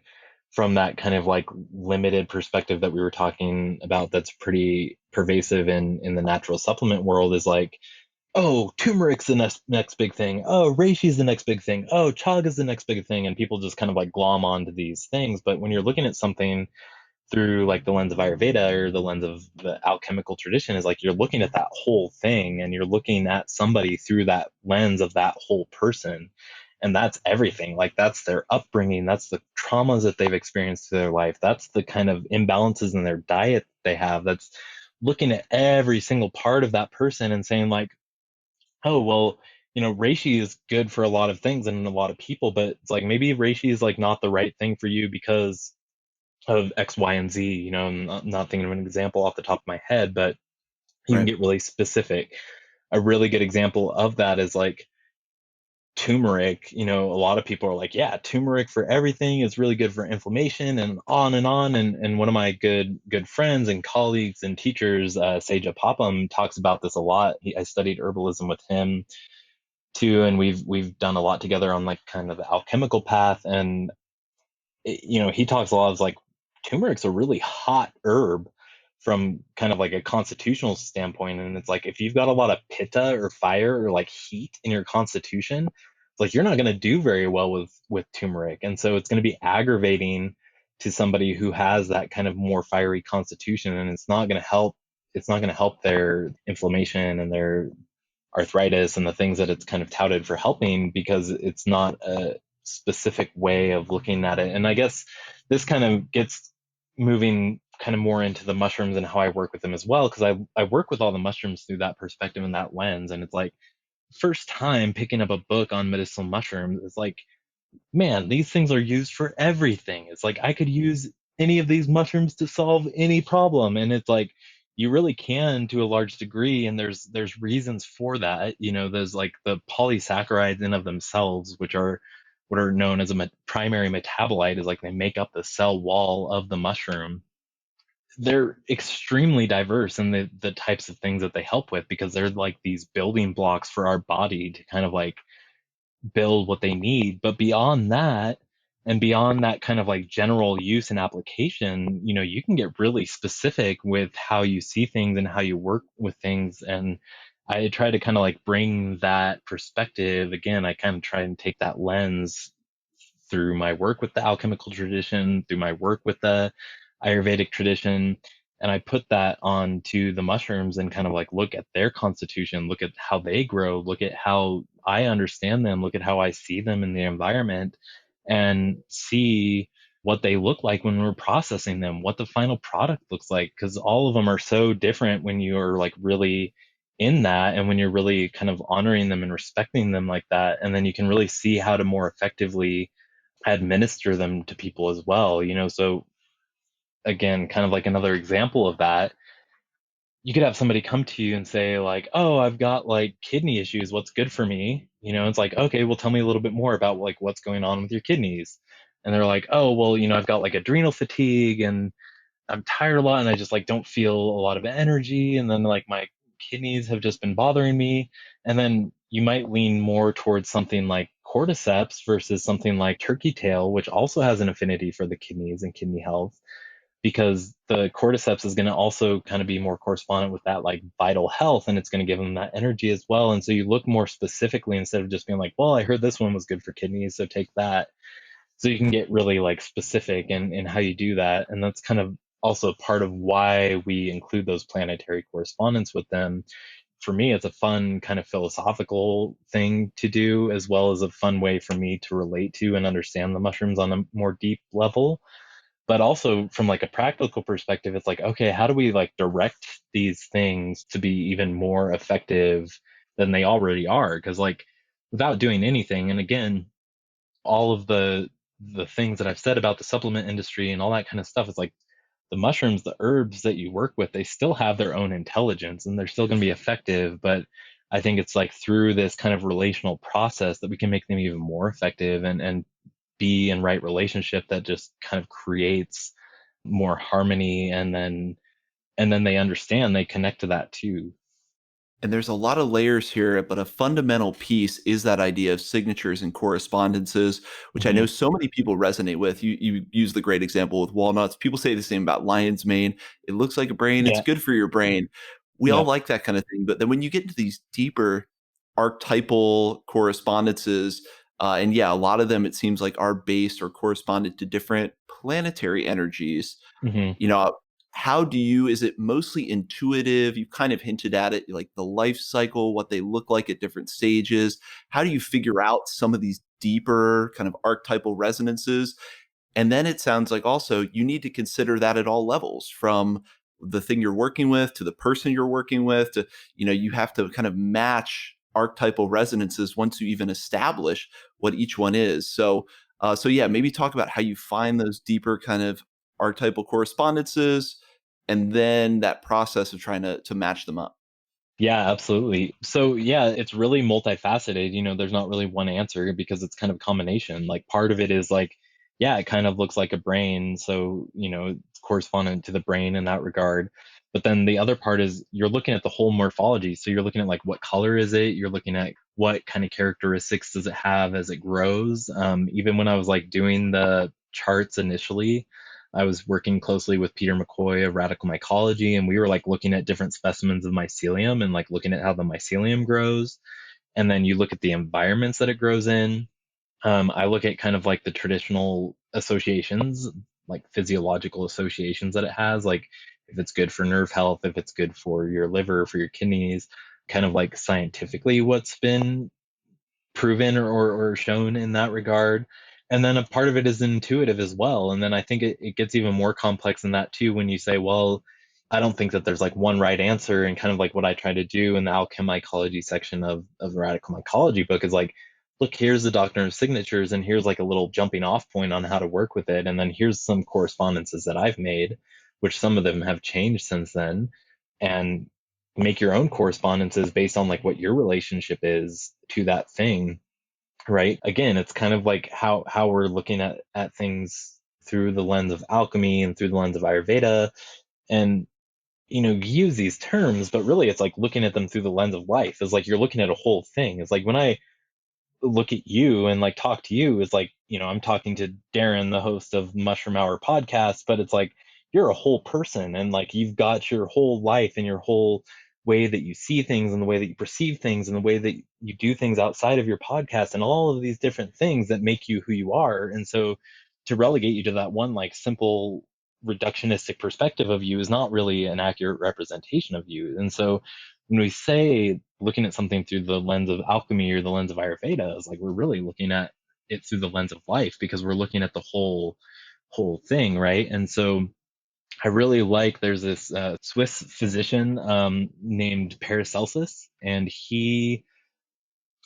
from that kind of like limited perspective that we were talking about, that's pretty pervasive in the natural supplement world, is like, oh, turmeric's the next big thing. Oh, reishi's the next big thing. Oh, chaga's the next big thing, and people just kind of like glom onto these things. But when you're looking at something through like the lens of Ayurveda, or the lens of the alchemical tradition, is like you're looking at that whole thing, and you're looking at somebody through that lens of that whole person. And that's everything. Like that's their upbringing, that's the traumas that they've experienced through their life, that's the kind of imbalances in their diet they have. That's looking at every single part of that person and saying like, oh, well, reishi is good for a lot of things and a lot of people, but it's like maybe reishi is like not the right thing for you because of X, Y, and Z. I'm not thinking of an example off the top of my head, but you can Right. get really specific. A really good example of that is like turmeric. A lot of people are like, yeah, turmeric for everything is really good for inflammation and on and on. And one of my good friends and colleagues and teachers, Seja Papam, talks about this a lot. I studied herbalism with him too, and we've done a lot together on like kind of the alchemical path. And he talks a lot of like turmeric's a really hot herb from kind of like a constitutional standpoint. And it's like if you've got a lot of pitta or fire or like heat in your constitution, it's like you're not going to do very well with turmeric. And so it's going to be aggravating to somebody who has that kind of more fiery constitution, and it's not going to help their inflammation and their arthritis and the things that it's kind of touted for helping, because it's not a specific way of looking at it. And I guess this kind of gets moving kind of more into the mushrooms and how I work with them as well, because I work with all the mushrooms through that perspective and that lens. And it's like first time picking up a book on medicinal mushrooms, it's like, man, these things are used for everything. It's like I could use any of these mushrooms to solve any problem. And it's like you really can to a large degree. And there's reasons for that. There's like the polysaccharides in of themselves, which are what are known as a primary metabolite, is like they make up the cell wall of the mushroom. They're extremely diverse in the types of things that they help with, because they're like these building blocks for our body to kind of like build what they need. But beyond that, and beyond that kind of like general use and application, you can get really specific with how you see things and how you work with things. And I try to kind of like bring that perspective. Again, I kind of try and take that lens through my work with the alchemical tradition, through my work with the Ayurvedic tradition. And I put that onto the mushrooms and kind of like look at their constitution, look at how they grow, look at how I understand them, look at how I see them in the environment, and see what they look like when we're processing them, what the final product looks like. Because all of them are so different when you're like really in that, and when you're really kind of honoring them and respecting them like that. And then you can really see how to more effectively administer them to people as well. So again, kind of like another example of that, you could have somebody come to you and say like, oh, I've got like kidney issues, what's good for me? It's like, okay, well, tell me a little bit more about like what's going on with your kidneys. And they're like, oh, well, I've got like adrenal fatigue and I'm tired a lot and I just like don't feel a lot of energy, and then like my kidneys have just been bothering me. And then you might lean more towards something like cordyceps versus something like turkey tail, which also has an affinity for the kidneys and kidney health, because the cordyceps is going to also kind of be more correspondent with that like vital health, and it's going to give them that energy as well. And so you look more specifically instead of just being like, well, I heard this one was good for kidneys, so take that. So you can get really like specific in how you do that. And that's kind of also part of why we include those planetary correspondence with them. For me, it's a fun kind of philosophical thing to do, as well as a fun way for me to relate to and understand the mushrooms on a more deep level. But also from like a practical perspective, it's like, okay, how do we like direct these things to be even more effective than they already are? Because like without doing anything, and again, all of the things that I've said about the supplement industry and all that kind of stuff, is like the mushrooms, the herbs that you work with, they still have their own intelligence and they're still going to be effective. But I think it's like through this kind of relational process that we can make them even more effective, and be in right relationship that just kind of creates more harmony. And then they understand, they connect to that too. And there's a lot of layers here, but a fundamental piece is that idea of signatures and correspondences, which I know Hmm. so many people resonate with. You use the great example with walnuts. People say the same about lion's mane. It looks like a brain. It's Yeah. good for your brain. We all Yeah. like that kind of thing. But then when you get into these deeper archetypal correspondences, and yeah, a lot of them it seems like are based or corresponded to different planetary energies. Hmm. you know how do you, is it mostly intuitive? You kind of hinted at it, like the life cycle, what they look like at different stages. How do you figure out some of these deeper kind of archetypal resonances? And then it sounds like also you need to consider that at all levels, from the thing you're working with to the person you're working with to, you have to kind of match archetypal resonances once you even establish what each one is. So yeah, maybe talk about how you find those deeper kind of archetypal correspondences, and then that process of trying to match them up. Yeah, absolutely. So yeah, it's really multifaceted. There's not really one answer because it's kind of a combination. Like part of it is like, yeah, it kind of looks like a brain, so it's correspondent to the brain in that regard. But then the other part is you're looking at the whole morphology. So you're looking at like what color is it? You're looking at what kind of characteristics does it have as it grows. Even when I was like doing the charts initially, I was working closely with Peter McCoy of Radical Mycology, and we were like looking at different specimens of mycelium and like looking at how the mycelium grows. And then you look at the environments that it grows in. I look at kind of like the traditional associations, like physiological associations that it has, like if it's good for nerve health, if it's good for your liver, for your kidneys, kind of like scientifically what's been proven or shown in that regard. And then a part of it is intuitive as well. And then I think it gets even more complex than that too when you say, well, I don't think that there's like one right answer. And kind of like what I try to do in the Alchemycology section of the Radical Mycology book is like, look, here's the doctrine of signatures, and here's like a little jumping off point on how to work with it. And then here's some correspondences that I've made, which some of them have changed since then. And make your own correspondences based on like what your relationship is to that thing, right? Again, it's kind of like how we're looking at things through the lens of alchemy and through the lens of Ayurveda, and use these terms, but really it's like looking at them through the lens of life. It's like you're looking at a whole thing. It's like when I look at you and like talk to you, is like, I'm talking to Darren, the host of Mushroom Hour podcast, but it's like you're a whole person, and like you've got your whole life and your whole way that you see things and the way that you perceive things and the way that you do things outside of your podcast and all of these different things that make you who you are. And so to relegate you to that one like simple reductionistic perspective of you is not really an accurate representation of you. And so when we say looking at something through the lens of alchemy or the lens of Ayurveda, is like we're really looking at it through the lens of life because we're looking at the whole thing, right? And so I really like there's this Swiss physician named Paracelsus, and he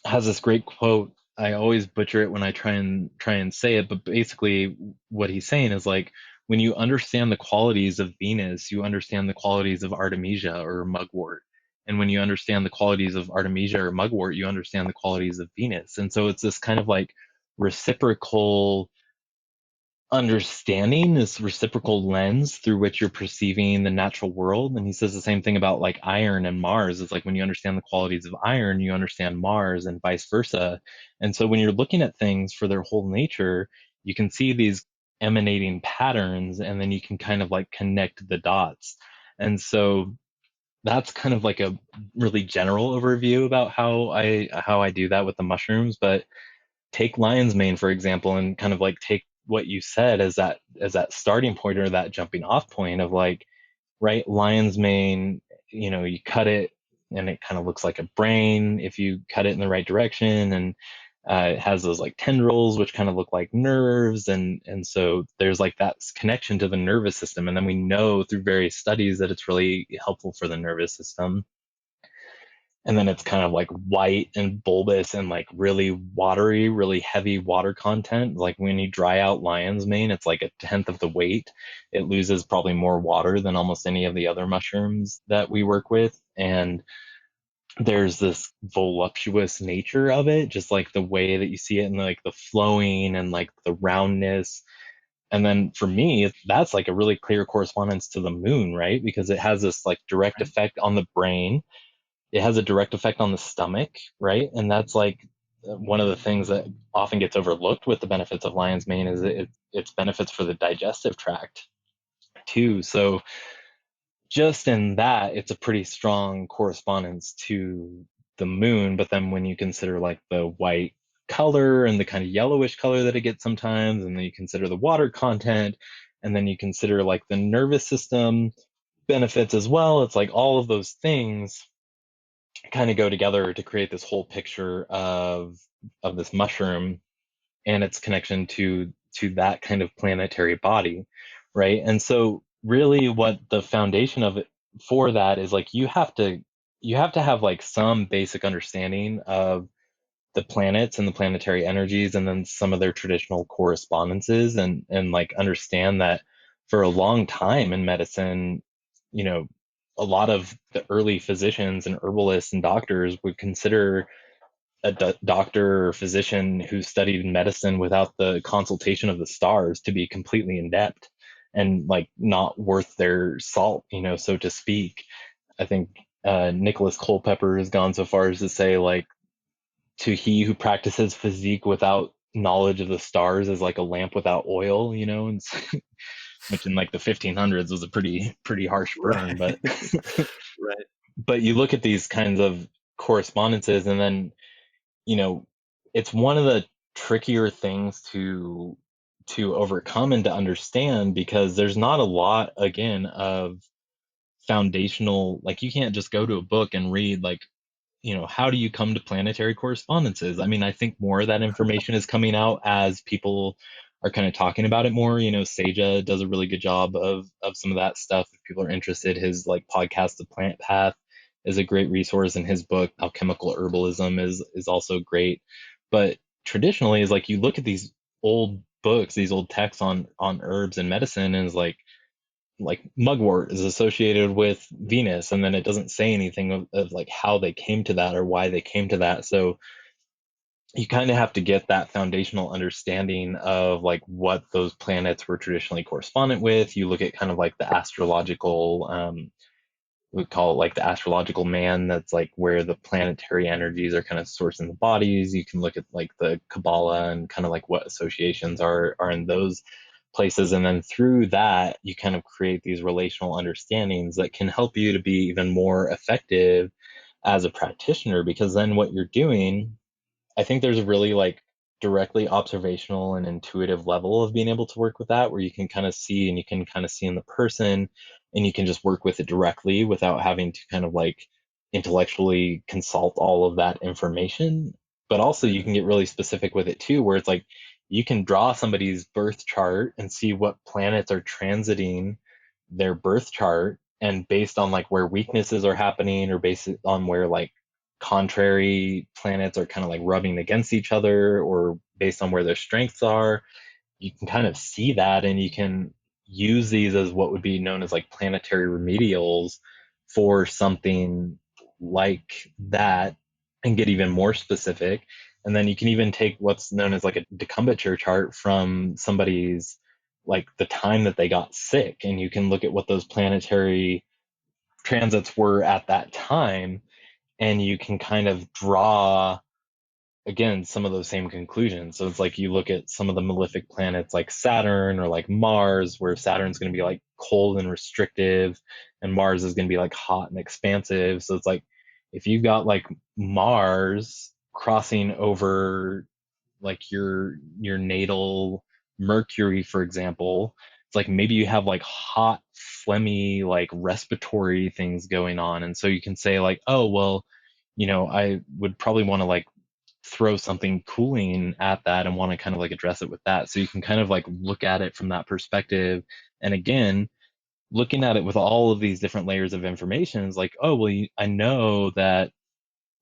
has this great quote. I always butcher it when I try and say it, but basically what he's saying is like when you understand the qualities of Venus, you understand the qualities of Artemisia or mugwort. And when you understand the qualities of Artemisia or mugwort, you understand the qualities of Venus. And so it's this kind of like reciprocal understanding, this reciprocal lens through which you're perceiving the natural world. And he says the same thing about like iron and Mars. It's like when you understand the qualities of iron, you understand Mars and vice versa. And so when you're looking at things for their whole nature, you can see these emanating patterns, and then you can kind of like connect the dots. And so that's kind of like a really general overview about how I do that with the mushrooms. But take lion's mane for example, and kind of like take what you said as that starting point or that jumping off point of like, right, lion's mane, you cut it and it kind of looks like a brain if you cut it in the right direction, and it has those like tendrils which kind of look like nerves, and so there's like that connection to the nervous system, and then we know through various studies that it's really helpful for the nervous system. And then it's kind of like white and bulbous and like really watery, really heavy water content. Like when you dry out lion's mane, it's like a tenth of the weight. It loses probably more water than almost any of the other mushrooms that we work with. And there's this voluptuous nature of it, just like the way that you see it, and like the flowing and like the roundness. And then for me, that's like a really clear correspondence to the moon, right? Because it has this like direct Right. effect on the brain, it has a direct effect on the stomach, right? And that's like one of the things that often gets overlooked with the benefits of lion's mane is its benefits for the digestive tract too. So just in that, it's a pretty strong correspondence to the moon. But then when you consider like the white color and the kind of yellowish color that it gets sometimes, and then you consider the water content, and then you consider like the nervous system benefits as well, it's like all of those things kind of go together to create this whole picture of this mushroom and its connection to that kind of planetary body, right? And so really what the foundation of it for that is like you have to you have to have like some basic understanding of the planets and the planetary energies, and then some of their traditional correspondences, and like understand that for a long time in medicine, you know, a lot of the early physicians and herbalists and doctors would consider a doctor or physician who studied medicine without the consultation of the stars to be completely inept and like not worth their salt, so to speak. I think Nicholas Culpeper has gone so far as to say, like, to he who practices physique without knowledge of the stars is like a lamp without oil, and which in like the 1500s was a pretty harsh burn, but Right. Right. but you look at these kinds of correspondences, and then you know it's one of the trickier things to overcome and to understand, because there's not a lot, again, of foundational, like, you can't just go to a book and read, like, how do you come to planetary correspondences? I mean, I think more of that information is coming out as people are kind of talking about it more. Seja does a really good job of some of that stuff. If people are interested, his like podcast, The Plant Path, is a great resource, and his book, Alchemical Herbalism, is also great. But traditionally, is like, you look at these old books, these old texts on herbs and medicine, and is like mugwort is associated with Venus, and then it doesn't say anything of like how they came to that or why they came to that. So you kind of have to get that foundational understanding of like what those planets were traditionally correspondent with. You look at kind of like the astrological, we call it like the astrological man. That's like where the planetary energies are kind of sourced in the bodies. You can look at like the Kabbalah and kind of like what associations are in those places, and then through that you kind of create these relational understandings that can help you to be even more effective as a practitioner, because then what you're doing, I think there's a really like directly observational and intuitive level of being able to work with that, where you can kind of see, and you can kind of see in the person, and you can just work with it directly without having to kind of like intellectually consult all of that information. But also you can get really specific with it too, where it's like you can draw somebody's birth chart and see what planets are transiting their birth chart, and based on like where weaknesses are happening, or based on where like contrary planets are kind of like rubbing against each other, or based on where their strengths are, you can kind of see that, and you can use these as what would be known as like planetary remedials for something like that, and get even more specific. And then you can even take what's known as like a decumbiture chart from somebody's, like, the time that they got sick, and you can look at what those planetary transits were at that time, and you can kind of draw, again, some of those same conclusions. So it's like you look at some of the malefic planets like Saturn or like Mars, where Saturn's going to be like cold and restrictive, and Mars is going to be like hot and expansive. So it's like if you've got like Mars crossing over like your natal Mercury, for example, it's like maybe you have like hot, phlegmy, like respiratory things going on. And so you can say like, oh, well, I would probably want to like throw something cooling at that and want to kind of like address it with that. So you can kind of like look at it from that perspective. And again, looking at it with all of these different layers of information is like, oh, well, I know that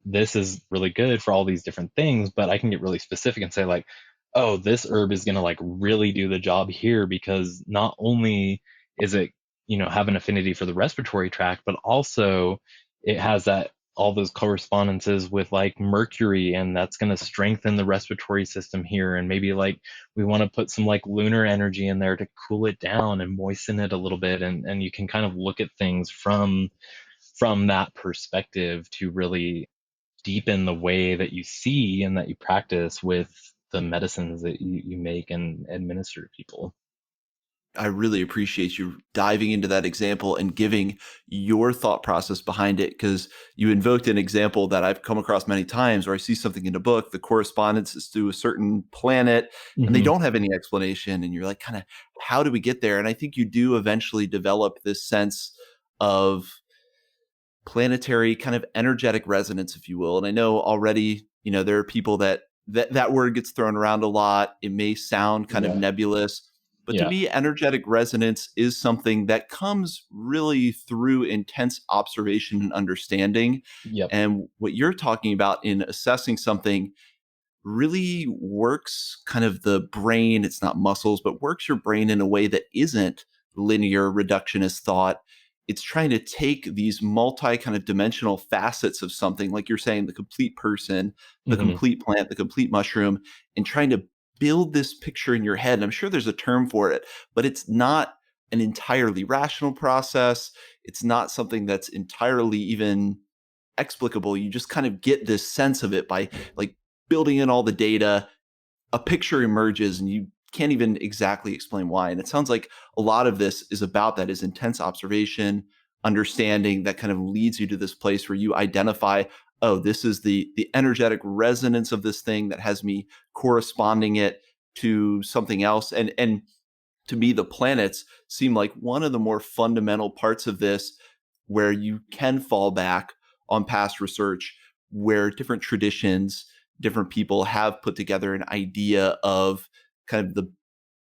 this is really good for all these different things, but I can get really specific and say like, oh, this herb is going to like really do the job here, because not only is it, have an affinity for the respiratory tract, but also it has that, all those correspondences with like Mercury, and that's going to strengthen the respiratory system here. And maybe like we want to put some like lunar energy in there to cool it down and moisten it a little bit. And you can kind of look at things from that perspective to really deepen the way that you see and that you practice with the medicines that you make and administer to people. I really appreciate you diving into that example and giving your thought process behind it, because you invoked an example that I've come across many times where I see something in a book, the correspondence is to a certain planet, and they Hmm. don't have any explanation. And you're like, kind of, how do we get there? And I think you do eventually develop this sense of planetary kind of energetic resonance, if you will. And I know already, there are people that word gets thrown around a lot. It may sound kind of Yeah. nebulous, But to Yeah. me, energetic resonance is something that comes really through intense observation and understanding. Yep. And what you're talking about in assessing something really works kind of the brain, it's not muscles, but works your brain in a way that isn't linear reductionist thought. It's trying to take these multi kind of dimensional facets of something, like you're saying, the complete person, the Hmm. complete plant, the complete mushroom, and trying to build this picture in your head. And I'm sure there's a term for it, but it's not an entirely rational process. It's not something that's entirely even explicable. You just kind of get this sense of it by like building in all the data. A picture emerges and you can't even exactly explain why. And it sounds like a lot of this is about that, is intense observation, understanding that kind of leads you to this place where you identify, oh, this is the energetic resonance of this thing that has me corresponding it to something else. And to me, the planets seem like one of the more fundamental parts of this, where you can fall back on past research, where different traditions, different people have put together an idea of kind of the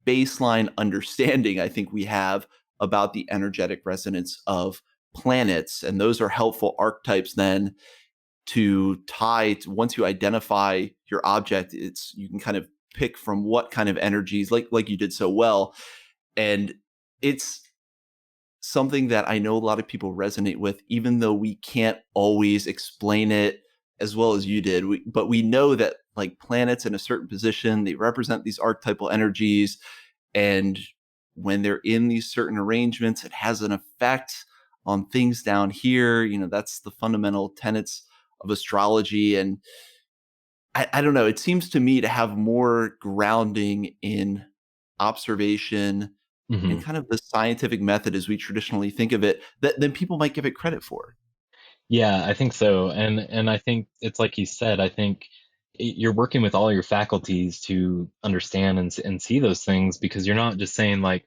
baseline understanding I think we have about the energetic resonance of planets. And those are helpful archetypes then to tie to, once you identify your object, it's you can kind of pick from what kind of energies, like you did so well. And it's something that I know a lot of people resonate with, even though we can't always explain it as well as you did. But we know that like planets in a certain position, they represent these archetypal energies. And when they're in these certain arrangements, it has an effect on things down here. You know, that's the fundamental tenets of astrology. And I don't know, it seems to me to have more grounding in observation and Hmm. kind of the scientific method as we traditionally think of it, that than people might give it credit for. Yeah, I think so. And I think it's like you said, I think you're working with all your faculties to understand and see those things, because you're not just saying like,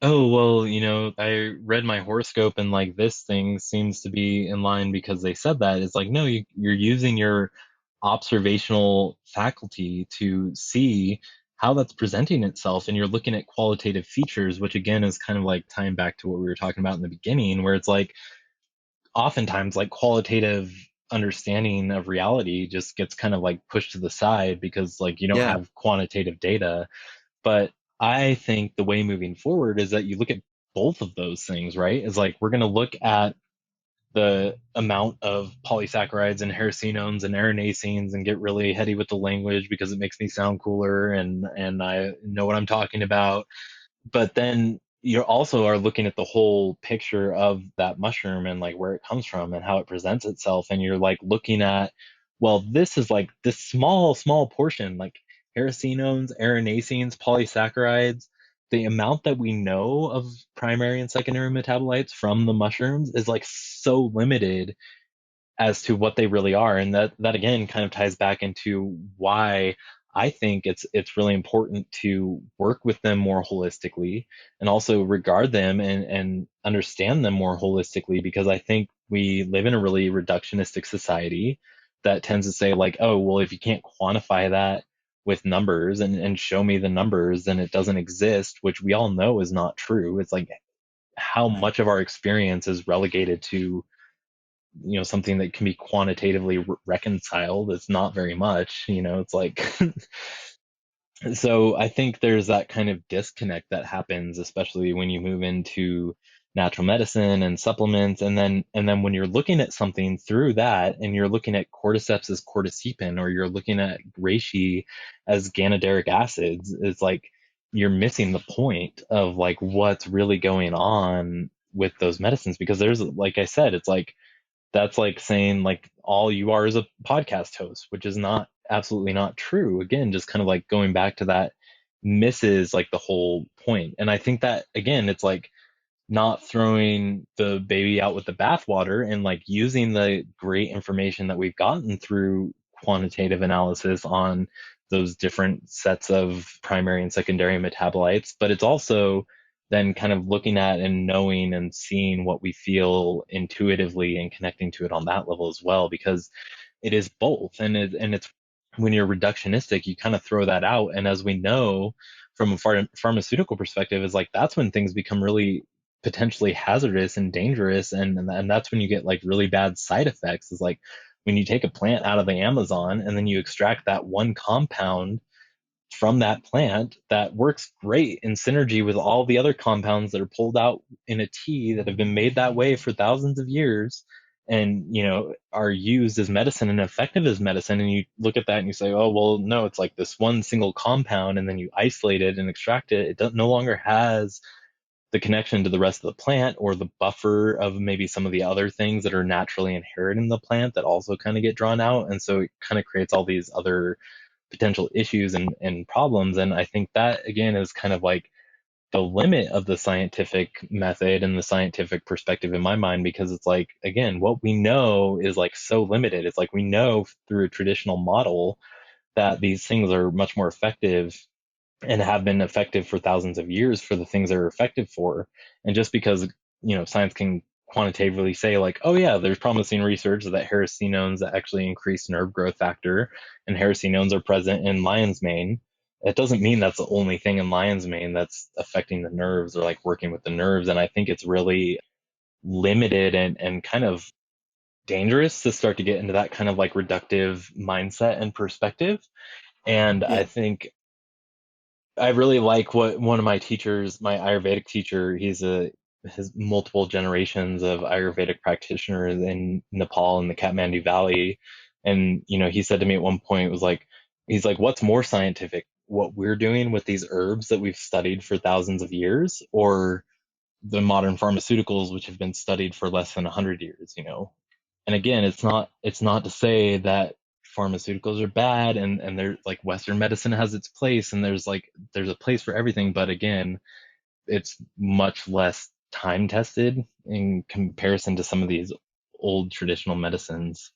oh, well, I read my horoscope and like this thing seems to be in line because they said that. It's like, no, you're using your observational faculty to see how that's presenting itself. And you're looking at qualitative features, which again is kind of like tying back to what we were talking about in the beginning, where it's like oftentimes like qualitative understanding of reality just gets kind of like pushed to the side because like you don't Yeah, have quantitative data. But I think the way moving forward is that you look at both of those things, right? Is like we're going to look at the amount of polysaccharides and hericenones and arenacenes and get really heady with the language because it makes me sound cooler and I know what I'm talking about. But then you also are looking at the whole picture of that mushroom and like where it comes from and how it presents itself. And you're like looking at, well, this is like this small portion, like hericenones, arenacenes, polysaccharides. The amount that we know of primary and secondary metabolites from the mushrooms is like so limited as to what they really are. And that again kind of ties back into why I think it's really important to work with them more holistically and also regard them and understand them more holistically, because I think we live in a really reductionistic society that tends to say like, oh, well, if you can't quantify that with numbers and show me the numbers, then it doesn't exist, which we all know is not true. It's like how right. much of our experience is relegated to something that can be quantitatively reconciled. It's not very much. It's like so I think there's that kind of disconnect that happens, especially when you move into natural medicine and supplements. And then when you're looking at something through that and you're looking at cordyceps as cordycepin, or you're looking at reishi as ganoderic acids, it's like you're missing the point of like what's really going on with those medicines. Because there's, like I said, it's like that's like saying like all you are is a podcast host, which is not, absolutely not true. Again, just kind of like going back to that misses like the whole point. And I think that again, it's like not throwing the baby out with the bathwater and like using the great information that we've gotten through quantitative analysis on those different sets of primary and secondary metabolites. But it's also then kind of looking at and knowing and seeing what we feel intuitively and connecting to it on that level as well, because it is both. And it's when you're reductionistic, you kind of throw that out. And as we know from a pharmaceutical perspective is like that's when things become really potentially hazardous and dangerous, and that's when you get like really bad side effects. Is like when you take a plant out of the Amazon and then you extract that one compound from that plant that works great in synergy with all the other compounds that are pulled out in a tea that have been made that way for thousands of years, and are used as medicine and effective as medicine. And you look at that and you say, oh well, no, it's like this one single compound, and then you isolate it and extract it. No longer has the connection to the rest of the plant or the buffer of maybe some of the other things that are naturally inherent in the plant that also kind of get drawn out. And so it kind of creates all these other potential issues and problems. And I think that again is kind of like the limit of the scientific method and the scientific perspective in my mind, because it's like, again, what we know is like so limited. It's like we know through a traditional model that these things are much more effective and have been effective for thousands of years for the things they're effective for. And just because, science can quantitatively say like, oh yeah, there's promising research that hericenones actually increase nerve growth factor and hericenones are present in lion's mane. It doesn't mean that's the only thing in lion's mane that's affecting the nerves or like working with the nerves. And I think it's really limited and kind of dangerous to start to get into that kind of like reductive mindset and perspective. And I Yeah. think I really like what one of my teachers, my Ayurvedic teacher, his multiple generations of Ayurvedic practitioners in Nepal and the Kathmandu Valley. And, he said to me at one point, he's like, what's more scientific, what we're doing with these herbs that we've studied for thousands of years, or the modern pharmaceuticals, which have been studied for less than 100 years? And again, it's not to say that pharmaceuticals are bad, and they're like Western medicine has its place, and there's a place for everything, but again, it's much less time tested in comparison to some of these old traditional medicines.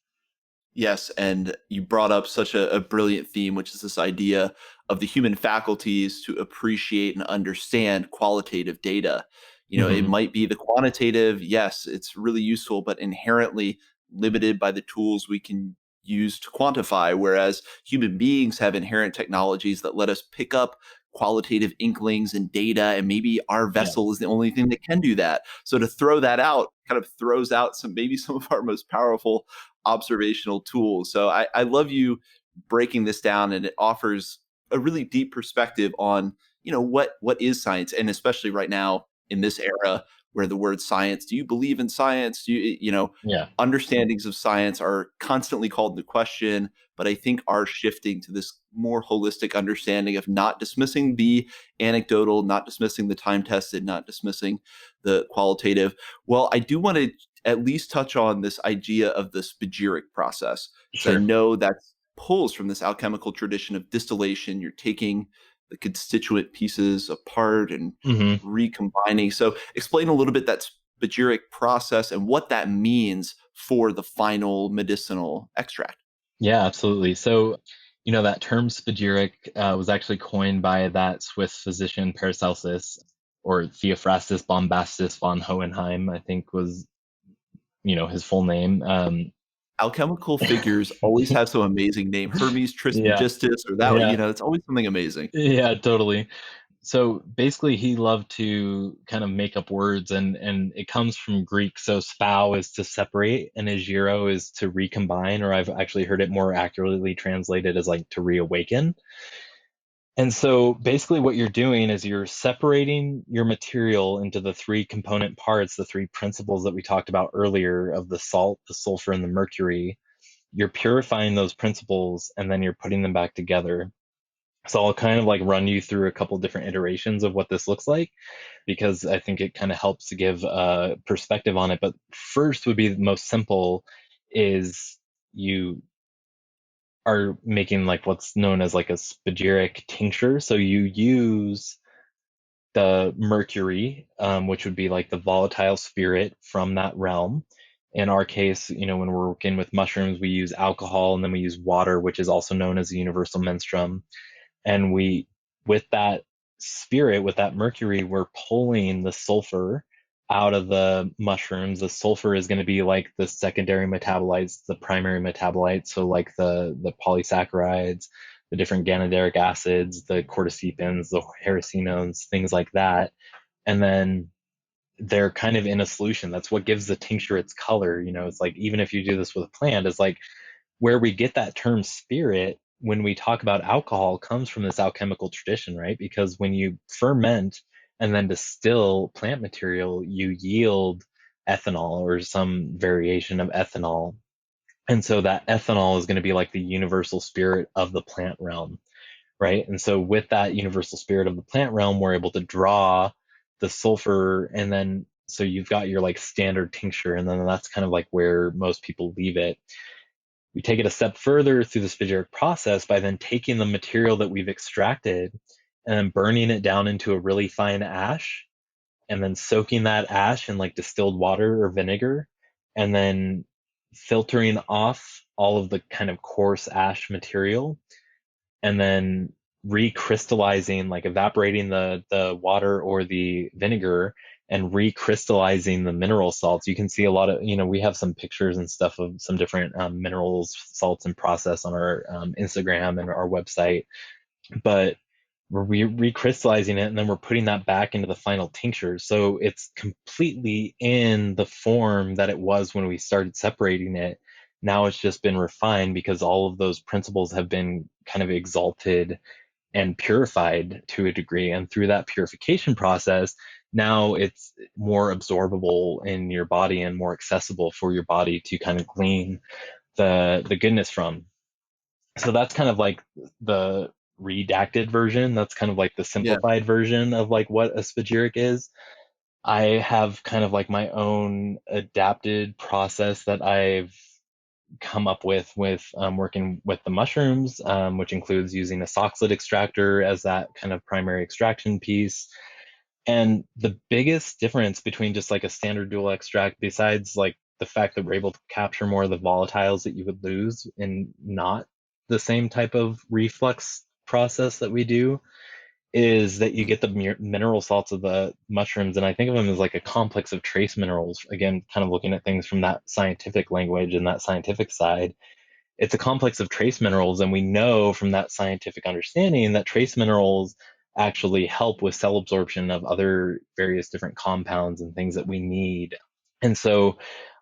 Yes, and you brought up such a brilliant theme, which is this idea of the human faculties to appreciate and understand qualitative data. It Hmm. might be the quantitative, yes, it's really useful, but inherently limited by the tools we can use to quantify. Whereas human beings have inherent technologies that let us pick up qualitative inklings and data, and maybe our Yeah. vessel is the only thing that can do that. So to throw that out kind of throws out some of our most powerful observational tools. So I love you breaking this down, and it offers a really deep perspective on what is science, and especially right now in this era where the word science. Do you believe in science? Yeah. Understandings of science are constantly called into question, but I think are shifting to this more holistic understanding of not dismissing the anecdotal, not dismissing the time tested, not dismissing the qualitative. Well, I do want to at least touch on this idea of the spagyric process, because I Sure. know that pulls from this alchemical tradition of distillation. You're taking the constituent pieces apart and Hmm. recombining. So explain a little bit that spagyric process and what that means for the final medicinal extract. Yeah, absolutely. So, that term spagyric was actually coined by that Swiss physician Paracelsus, or Theophrastus Bombastus von Hohenheim, I think was, his full name. Alchemical figures always have some amazing name. Hermes Yeah, Trismegistus, or that, yeah, it's always something amazing. yeah, totally. So basically, he loved to kind of make up words, and it comes from Greek. So spou is to separate, and agiro is to recombine, or I've actually heard it more accurately translated as like to reawaken. And so basically, what you're doing is you're separating your material into the three component parts, the three principles that we talked about earlier of the salt, the sulfur, and the mercury. You're purifying those principles, and then you're putting them back together. So I'll kind of like run you through a couple different iterations of what this looks like, because I think it kind of helps to give a perspective on it. But first would be the most simple is you are making like what's known as like a spagyric tincture. So you use the mercury, which would be like the volatile spirit from that realm. In our case, when we're working with mushrooms, we use alcohol, and then we use water, which is also known as the universal menstruum. And with that spirit, with that mercury, we're pulling the sulfur out of the mushrooms. The sulfur is going to be like the secondary metabolites, the primary metabolites, so like the polysaccharides, the different ganideric acids, the cordycepins, the hericenones, things like that. And then they're kind of in a solution. That's what gives the tincture its color. It's like, even if you do this with a plant, it's like where we get that term spirit when we talk about alcohol comes from this alchemical tradition, right? Because when you ferment and then distill plant material, you yield ethanol or some variation of ethanol. And so that ethanol is going to be like the universal spirit of the plant realm, right? And so with that universal spirit of the plant realm, we're able to draw the sulfur, and then so you've got your like standard tincture, and then that's kind of like where most people leave it. We take it a step further through the spagyric process by then taking the material that we've extracted and then burning it down into a really fine ash, and then soaking that ash in like distilled water or vinegar, and then filtering off all of the kind of coarse ash material, and then recrystallizing, like evaporating the water or the vinegar and recrystallizing the mineral salts. You can see a lot of, we have some pictures and stuff of some different minerals, salts, and process on our Instagram and our website. But we're recrystallizing it, and then we're putting that back into the final tincture. So it's completely in the form that it was when we started separating it. Now it's just been refined because all of those principles have been kind of exalted and purified to a degree. And through that purification process, now it's more absorbable in your body and more accessible for your body to kind of glean the goodness from. So that's kind of like the redacted version. That's kind of like the Yeah. simplified version of like what a spagyric is. I have kind of like my own adapted process that I've come up with working with the mushrooms, which includes using a soxhlet extractor as that kind of primary extraction piece. And the biggest difference between just like a standard dual extract, besides like the fact that we're able to capture more of the volatiles that you would lose in not the same type of reflux process that we do, is that you get the mineral salts of the mushrooms. And I think of them as like a complex of trace minerals. Again, kind of looking at things from that scientific language and that scientific side, it's a complex of trace minerals. And we know from that scientific understanding that trace minerals actually help with cell absorption of other various different compounds and things that we need. And so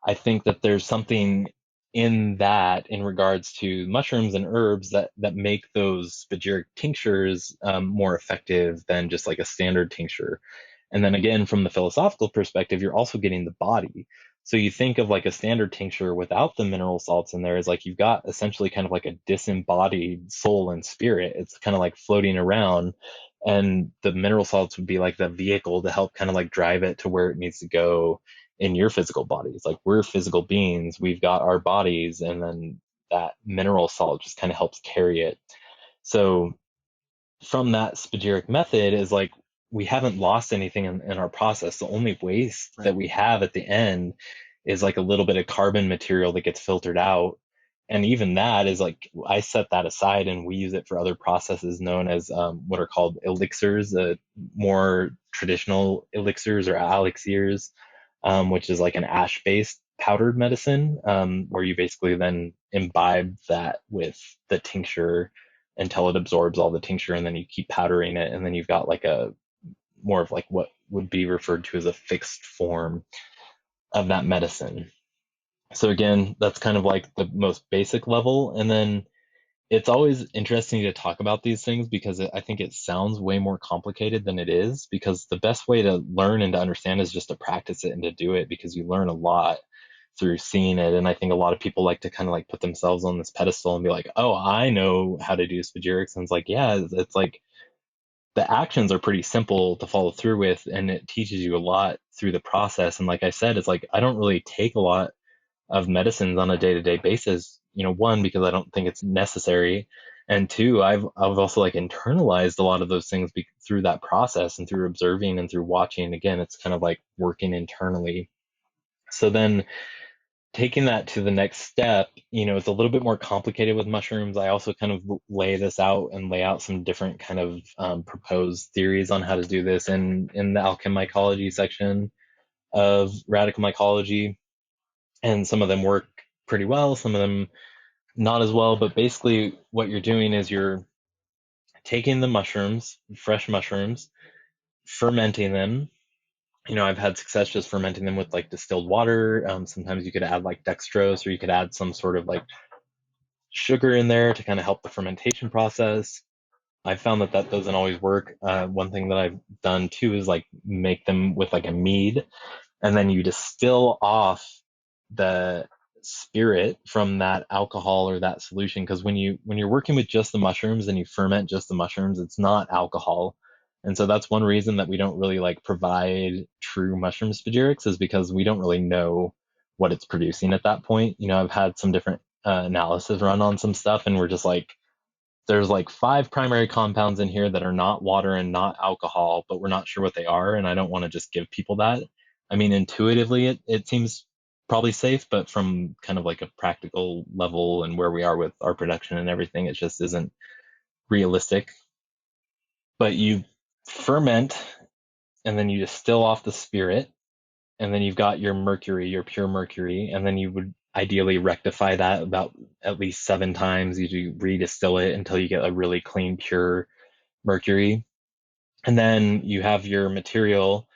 I think that there's something in that in regards to mushrooms and herbs that make those spagyric tinctures more effective than just like a standard tincture. And then again, from the philosophical perspective, you're also getting the body. So you think of like a standard tincture without the mineral salts in there is like you've got essentially kind of like a disembodied soul and spirit. It's kind of like floating around, and the mineral salts would be like the vehicle to help kind of like drive it to where it needs to go in your physical body. It's like we're physical beings, we've got our bodies, and then that mineral salt just kind of helps carry it. So from that spagyric method is like we haven't lost anything in our process. The only waste Right. that we have at the end is like a little bit of carbon material that gets filtered out. And even that is like I set that aside and we use it for other processes known as what are called elixirs, more traditional elixirs or elixirs, which is like an ash based powdered medicine, where you basically then imbibe that with the tincture until it absorbs all the tincture, and then you keep powdering it, and then you've got like a more of like what would be referred to as a fixed form of that medicine. So again, that's kind of like the most basic level. And then it's always interesting to talk about these things because I think it sounds way more complicated than it is, because the best way to learn and to understand is just to practice it and to do it, because you learn a lot through seeing it. And I think a lot of people like to kind of like put themselves on this pedestal and be like, oh, I know how to do spagyrics. And it's like, yeah, it's like the actions are pretty simple to follow through with, and it teaches you a lot through the process. And like I said, it's like I don't really take a lot of medicines on a day-to-day basis, one, because I don't think it's necessary, and two, I've also like internalized a lot of those things through that process and through observing and through watching. Again, it's kind of like working internally. So then taking that to the next step, it's a little bit more complicated with mushrooms. I also kind of lay this out and lay out some different kind of proposed theories on how to do this in the Alchemycology section of Radical Mycology. And some of them work pretty well, some of them not as well. But basically, what you're doing is you're taking the mushrooms, fresh mushrooms, fermenting them. I've had success just fermenting them with like distilled water. Sometimes you could add like dextrose, or you could add some sort of like sugar in there to kind of help the fermentation process. I found that that doesn't always work. One thing that I've done too is like make them with like a mead, and then you distill off the spirit from that alcohol or that solution. Because when you're working with just the mushrooms and you ferment just the mushrooms, it's not alcohol. And so that's one reason that we don't really like provide true mushroom spagyrics, is because we don't really know what it's producing at that point. I've had some different analysis run on some stuff, and we're just like, there's like five primary compounds in here that are not water and not alcohol, but we're not sure what they are. And I don't want to just give people that. I mean, intuitively, it seems probably safe, but from kind of like a practical level and where we are with our production and everything, it just isn't realistic. But you ferment, and then you distill off the spirit, and then you've got your mercury, your pure mercury, and then you would ideally rectify that about at least 7 times. You redistill it until you get a really clean, pure mercury. And then you have your material.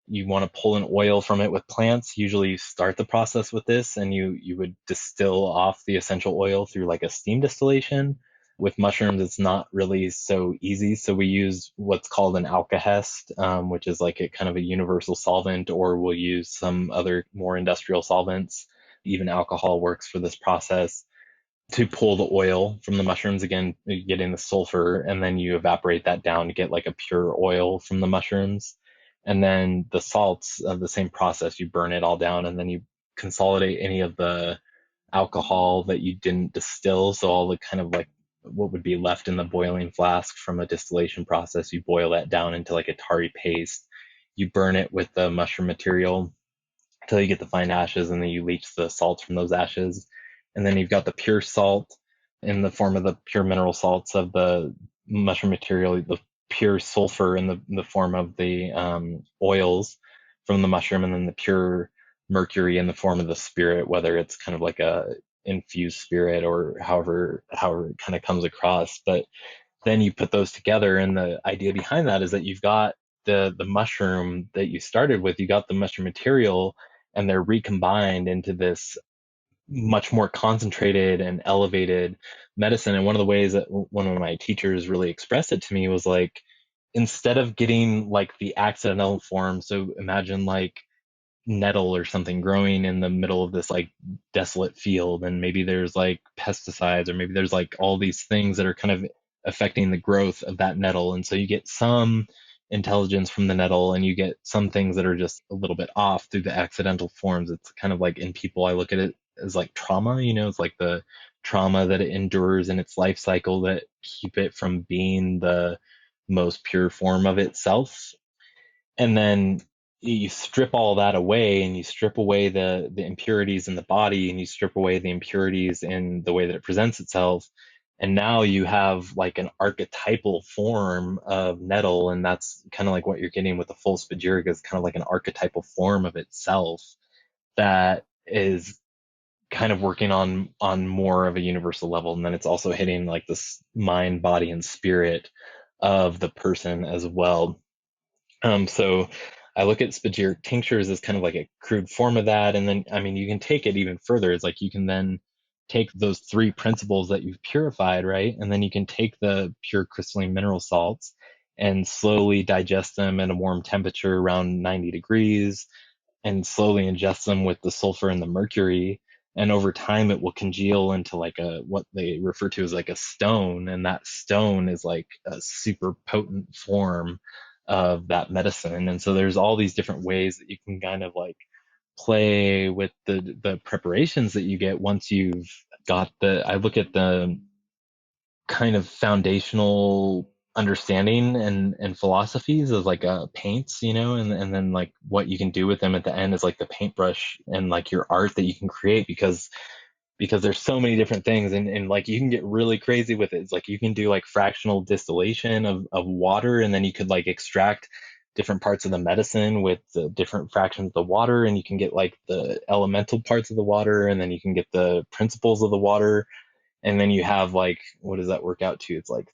You want to pull an oil from it with plants. Usually you start the process with this, and you would distill off the essential oil through like a steam distillation. With mushrooms, it's not really so easy. So we use what's called an alkahest, which is like a kind of a universal solvent, or we'll use some other more industrial solvents. Even alcohol works for this process to pull the oil from the mushrooms, again, getting the sulfur, and then you evaporate that down to get like a pure oil from the mushrooms. And then the salts of the same process, you burn it all down, and then you consolidate any of the alcohol that you didn't distill. So all the kind of like what would be left in the boiling flask from a distillation process, you boil that down into like a tarry paste. You burn it with the mushroom material until you get the fine ashes, and then you leach the salts from those ashes. And then you've got the pure salt in the form of the pure mineral salts of the mushroom material, the pure sulfur in the form of the oils from the mushroom, and then the pure mercury in the form of the spirit, whether it's kind of like a infused spirit or however it kind of comes across. But then you put those together, and the idea behind that is that you've got the mushroom that you started with, you got the mushroom material, and they're recombined into this much more concentrated and elevated medicine. And one of the ways that one of my teachers really expressed it to me was like, instead of getting like the accidental form, so imagine like nettle or something growing in the middle of this like desolate field, and maybe there's like pesticides, or maybe there's like all these things that are kind of affecting the growth of that nettle, and so you get some intelligence from the nettle, and you get some things that are just a little bit off through the accidental forms. It's kind of like, in people, I look at it as like trauma. It's like the trauma that it endures in its life cycle that keep it from being the most pure form of itself. And then you strip all that away, and you strip away the impurities in the body, and you strip away the impurities in the way that it presents itself, and now you have like an archetypal form of nettle. And that's kind of like what you're getting with the full spagyric, is kind of like an archetypal form of itself that is kind of working on more of a universal level. And then it's also hitting like this mind, body, and spirit of the person as well. So I look at spagyric tinctures as kind of like a crude form of that. And then, I mean, you can take it even further. It's like you can then take those three principles that you've purified, right? And then you can take the pure crystalline mineral salts and slowly digest them at a warm temperature around 90 degrees, and slowly ingest them with the sulfur and the mercury. And over time, it will congeal into like what they refer to as like a stone. And that stone is like a super potent form of that medicine. And so there's all these different ways that you can kind of like play with the preparations that you get once you've got I look at the kind of foundational understanding and philosophies of like paints, and then like what you can do with them at the end is like the paintbrush and like your art that you can create, because there's so many different things, and like you can get really crazy with it. It's like you can do like fractional distillation of water, and then you could like extract different parts of the medicine with the different fractions of the water, and you can get like the elemental parts of the water, and then you can get the principles of the water. And then you have like, what does that work out to? It's like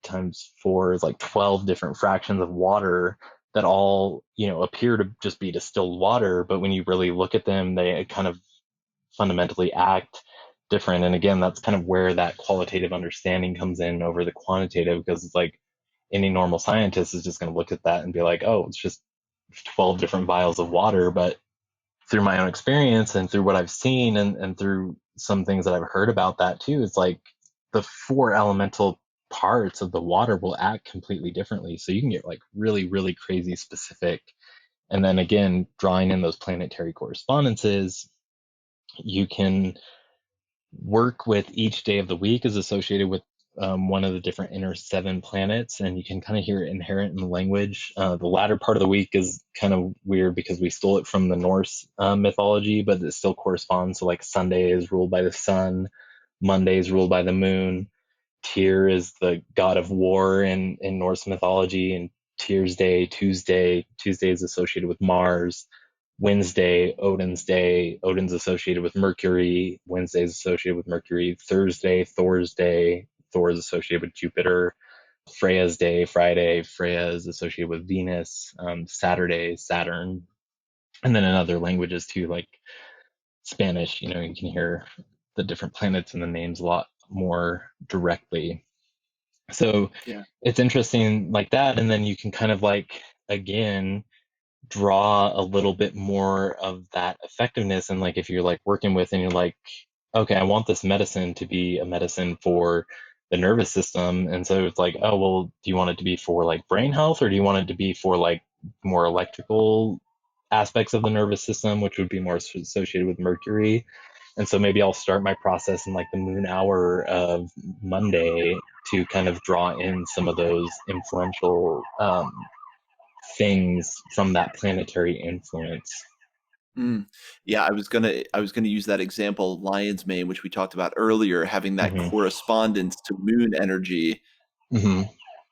times 4 is like 12 different fractions of water that all, appear to just be distilled water, but when you really look at them, they kind of fundamentally act different. And again, that's kind of where that qualitative understanding comes in over the quantitative, because it's like any normal scientist is just going to look at that and be like, oh, it's just 12 different vials of water. But through my own experience and through what I've seen, and through some things that I've heard about that too, it's like the 4 elemental parts of the water will act completely differently. So you can get like really, really crazy specific. And then again, drawing in those planetary correspondences, you can work with each day of the week is associated with one of the different inner 7 planets, and you can kind of hear it inherent in the language. The latter part of the week is kind of weird because we stole it from the Norse mythology, but it still corresponds. So like Sunday is ruled by the sun, Monday is ruled by the moon, Tyr is the god of war in Norse mythology, and Tuesday is associated with Mars. Wednesday, Odin's day. Odin's associated with Mercury. Wednesday is associated with Mercury. Thursday, Thor's day. Thor is associated with Jupiter. Freya's day, Friday. Freya is associated with Venus. Saturday, Saturn. And then in other languages too, like Spanish, you can hear the different planets and the names a lot more directly. So Yeah. it's interesting like that. And then you can kind of like, again, draw a little bit more of that effectiveness. And like if you're like working with and you're like, okay, I want this medicine to be a medicine for the nervous system. And so it's like, oh, well, do you want it to be for like brain health, or do you want it to be for like more electrical aspects of the nervous system, which would be more associated with Mercury? And so maybe I'll start my process in like the moon hour of Monday to kind of draw in some of those influential things from that planetary influence. Mm. Yeah, I was gonna use that example, lion's mane, which we talked about earlier, having that Hmm. correspondence to moon energy. Hmm.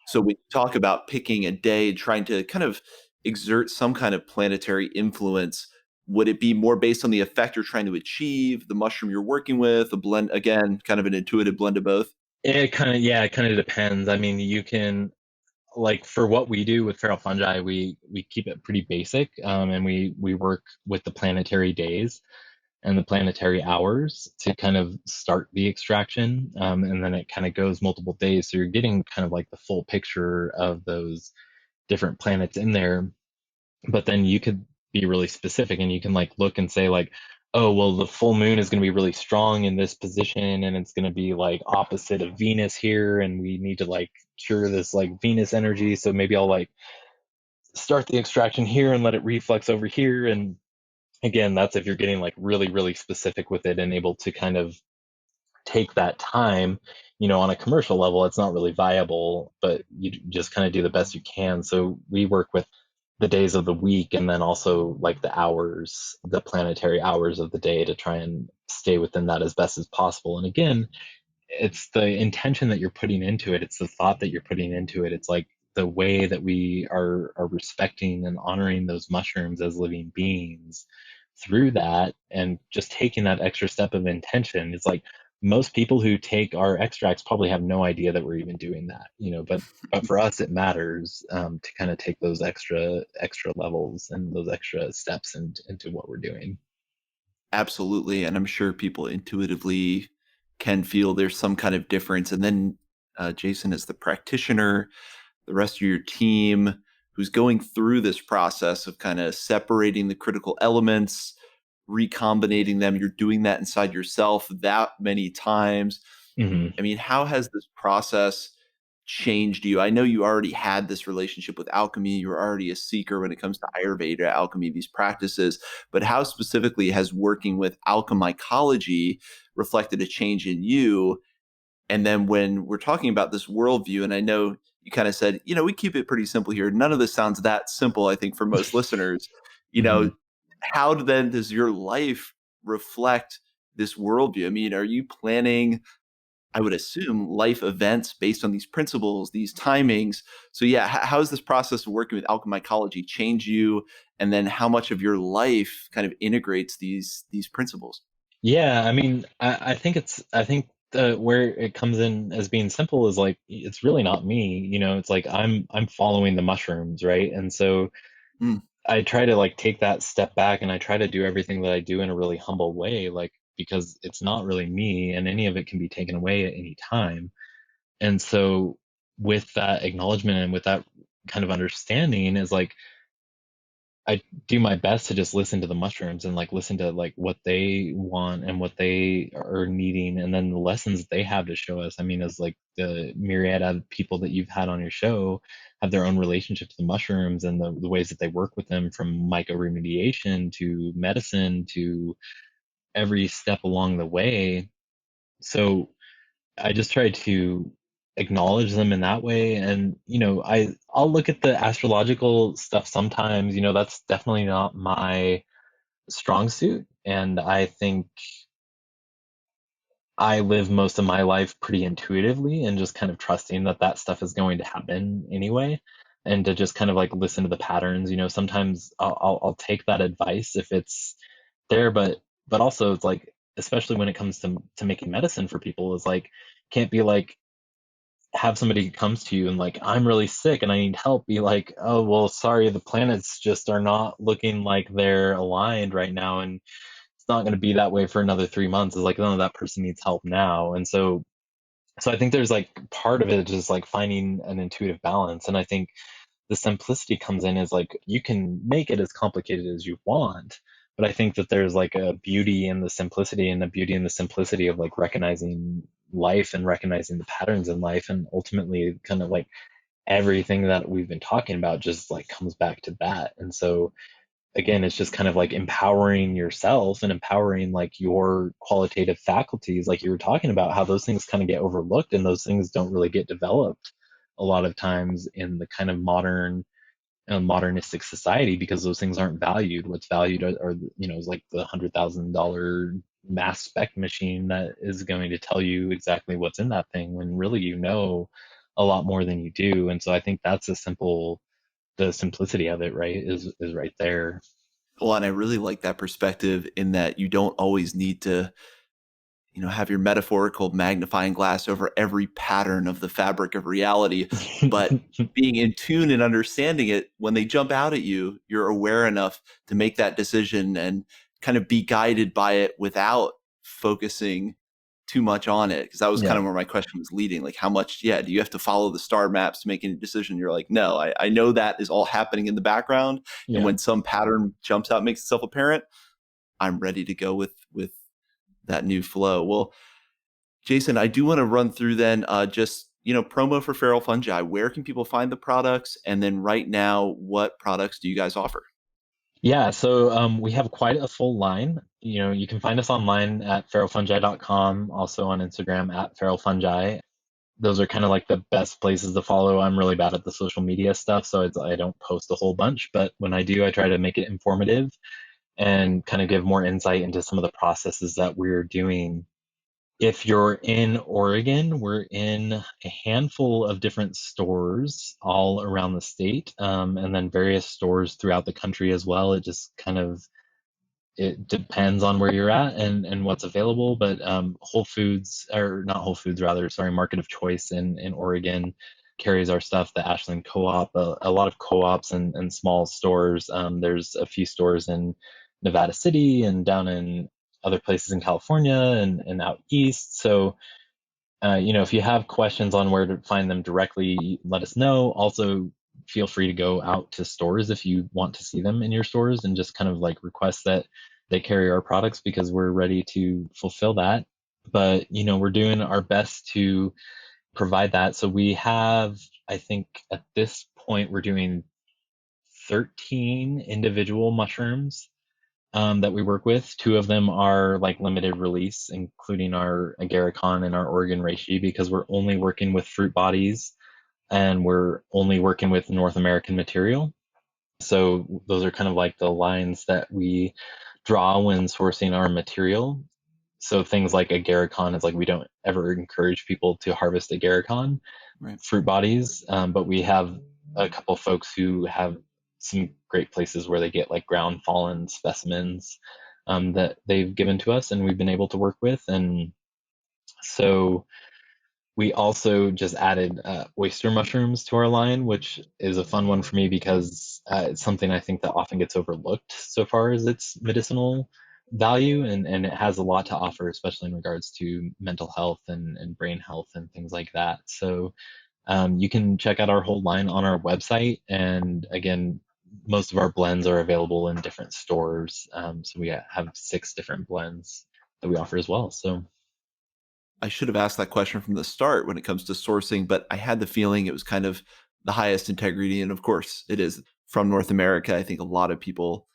So we talk about picking a day, trying to kind of exert some kind of planetary influence. Would it be more based on the effect you're trying to achieve, the mushroom you're working with, a blend, again, kind of an intuitive blend of both? It kind of depends. I mean, you can, like, for what we do with feral fungi, we keep it pretty basic, and we work with the planetary days and the planetary hours to kind of start the extraction, and then it kind of goes multiple days, so you're getting kind of like the full picture of those different planets in there. But then you could be really specific, and you can like look and say like, oh, well, the full moon is going to be really strong in this position, and it's going to be like opposite of Venus here, and we need to like cure this like Venus energy. So maybe I'll like start the extraction here and let it reflex over here. And again, that's if you're getting like really, really specific with it and able to kind of take that time. On a commercial level, it's not really viable, but you just kind of do the best you can. So we work with the days of the week, and then also like the hours, the planetary hours of the day, to try and stay within that as best as possible. And again, it's the intention that you're putting into it. It's the thought that you're putting into it. It's like the way that we are respecting and honoring those mushrooms as living beings through that, and just taking that extra step of intention. It's like most people who take our extracts probably have no idea that we're even doing that, but for us it matters, to kind of take those extra levels and those extra steps into what we're doing. Absolutely. And I'm sure people intuitively can feel there's some kind of difference. And then Jason, as the practitioner, the rest of your team who's going through this process of kind of separating the critical elements, recombinating them, you're doing that inside yourself that many times. Hmm. I mean, how has this process changed you? I know you already had this relationship with alchemy. You're already a seeker when it comes to Ayurveda, alchemy, these practices. But how specifically has working with alchemycology reflected a change in you? And then when we're talking about this worldview, and I know you kind of said, we keep it pretty simple here. None of this sounds that simple, I think, for most listeners. You Hmm. know, how then does your life reflect this worldview? I mean, are you planning, I would assume, life events based on these principles, these timings? So yeah, how has this process of working with alchemycology changed you? And then how much of your life kind of integrates these principles? Yeah, I mean, I think the where it comes in as being simple is like it's really not me, it's like I'm following the mushrooms, right? And so Mm. I try to like take that step back and I try to do everything that I do in a really humble way, like because it's not really me and any of it can be taken away at any time. And so with that acknowledgement and with that kind of understanding is like I do my best to just listen to the mushrooms and like listen to like what they want and what they are needing and then the lessons they have to show us. I mean, as like the myriad of people that you've had on your show have their own relationship to the mushrooms and the ways that they work with them from mycoremediation to medicine to every step along the way. So I just try to acknowledge them in that way. And, I'll look at the astrological stuff sometimes, that's definitely not my strong suit. And I think I live most of my life pretty intuitively and just kind of trusting that that stuff is going to happen anyway. And to just kind of like listen to the patterns, sometimes I'll take that advice if it's there, but also it's like, especially when it comes to making medicine for people, is like, can't be like, have somebody who comes to you and like, I'm really sick and I need help, be like, oh well, sorry, the planets just are not looking like they're aligned right now, and it's not going to be that way for another 3 months. It's like, no, that person needs help now. And so I think there's like part of it just like finding an intuitive balance. And I think the simplicity comes in is like you can make it as complicated as you want, but I think that there's like a beauty in the simplicity and a beauty in the simplicity of like recognizing life and recognizing the patterns in life, and ultimately kind of like everything that we've been talking about just like comes back to that. And so again, it's just kind of like empowering yourself and empowering like your qualitative faculties, like you were talking about, how those things kind of get overlooked and those things don't really get developed a lot of times in the kind of modern modernistic society, because those things aren't valued. What's valued is like the $100,000 mass spec machine that is going to tell you exactly what's in that thing when really a lot more than you do. And so I think that's the simplicity of it, right, is right there. Well, and I really like that perspective in that you don't always need to, have your metaphorical magnifying glass over every pattern of the fabric of reality, but being in tune and understanding it, when they jump out at you, you're aware enough to make that decision and kind of be guided by it without focusing too much on it. Because that was kind Yeah, of where my question was leading. Like, how much, yeah, do you have to follow the star maps to make any decision? You're like, no, I know that is all happening in the background. And yeah. when some pattern jumps out, makes itself apparent, I'm ready to go with that new flow. Well, Jason, I do want to run through then just promo for Feral Fungi. Where can people find the products? And then right now, what products do you guys offer? Yeah, so we have quite a full line. You can find us online at feralfungi.com, also on Instagram at feralfungi. Those are kind of like the best places to follow. I'm really bad at the social media stuff, so I don't post a whole bunch, but when I do, I try to make it informative and kind of give more insight into some of the processes that we're doing. If you're in Oregon, we're in a handful of different stores all around the state, and then various stores throughout the country as well. It just kind of it depends on where you're at and what's available. But Whole Foods, or not Whole Foods, rather, sorry, Market of Choice in Oregon carries our stuff. The Ashland Co-op, a lot of co-ops and small stores. There's a few stores in Nevada City and down in other places in California and out east. So if you have questions on where to find them directly, let us know. Also, feel free to go out to stores if you want to see them in your stores and just kind of like request that they carry our products, because we're ready to fulfill that. But, we're doing our best to provide that. So we have, I think at this point, we're doing 13 individual mushrooms that we work with. Two of them are like limited release, including our agarikon and our Oregon reishi, because we're only working with fruit bodies and we're only working with North American material. So those are kind of like the lines that we draw when sourcing our material. So things like agarikon is like we don't ever encourage people to harvest agarikon Right. fruit bodies, but we have a couple folks who have some great places where they get like ground fallen specimens that they've given to us and we've been able to work with. And So we also just added oyster mushrooms to our line, which is a fun one for me because it's something I think that often gets overlooked so far as its medicinal value, and it has a lot to offer, especially in regards to mental health and brain health and things like that. So you can check out our whole line on our website. And again, most of our blends are available in different stores. So we have 6 different blends that we offer as well. So I should have asked that question from the start when it comes to sourcing, but I had the feeling it was kind of the highest integrity. And of course, it is from North America. I think a lot of people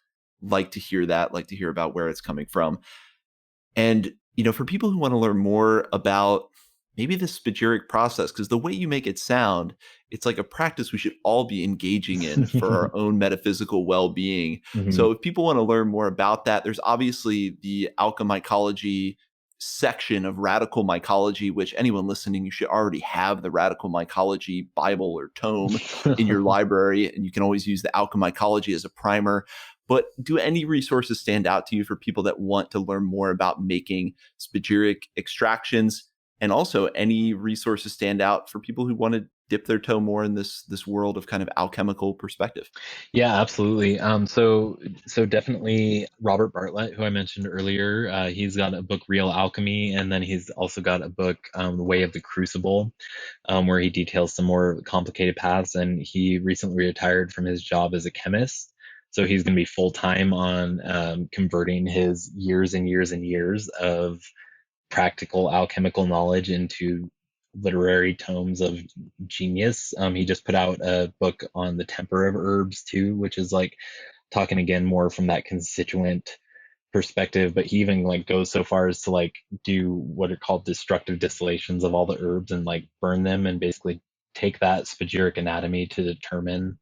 like to hear that, like to hear about where it's coming from. And, for people who want to learn more about maybe the spagyric process, because the way you make it sound, it's like a practice we should all be engaging in for our own metaphysical well-being. Mhm. So if people want to learn more about that, there's obviously the Alchemycology section of Radical Mycology, which anyone listening, you should already have the Radical Mycology Bible or tome in your library, and you can always use the Alchemycology as a primer. But do any resources stand out to you for people that want to learn more about making spagyric extractions? And also any resources stand out for people who want to dip their toe more in this world of kind of alchemical perspective? Yeah, absolutely. So definitely Robert Bartlett, who I mentioned earlier, he's got a book, Real Alchemy, and then he's also got a book, The Way of the Crucible, where he details some more complicated paths. And he recently retired from his job as a chemist, so he's going to be full time on converting his years and years and years of practical alchemical knowledge into literary tomes of genius. He just put out a book on the temper of herbs too, which is like talking again more from that constituent perspective. But he even like goes so far as to like do what are called destructive distillations of all the herbs and like burn them and basically take that spagyric anatomy to determine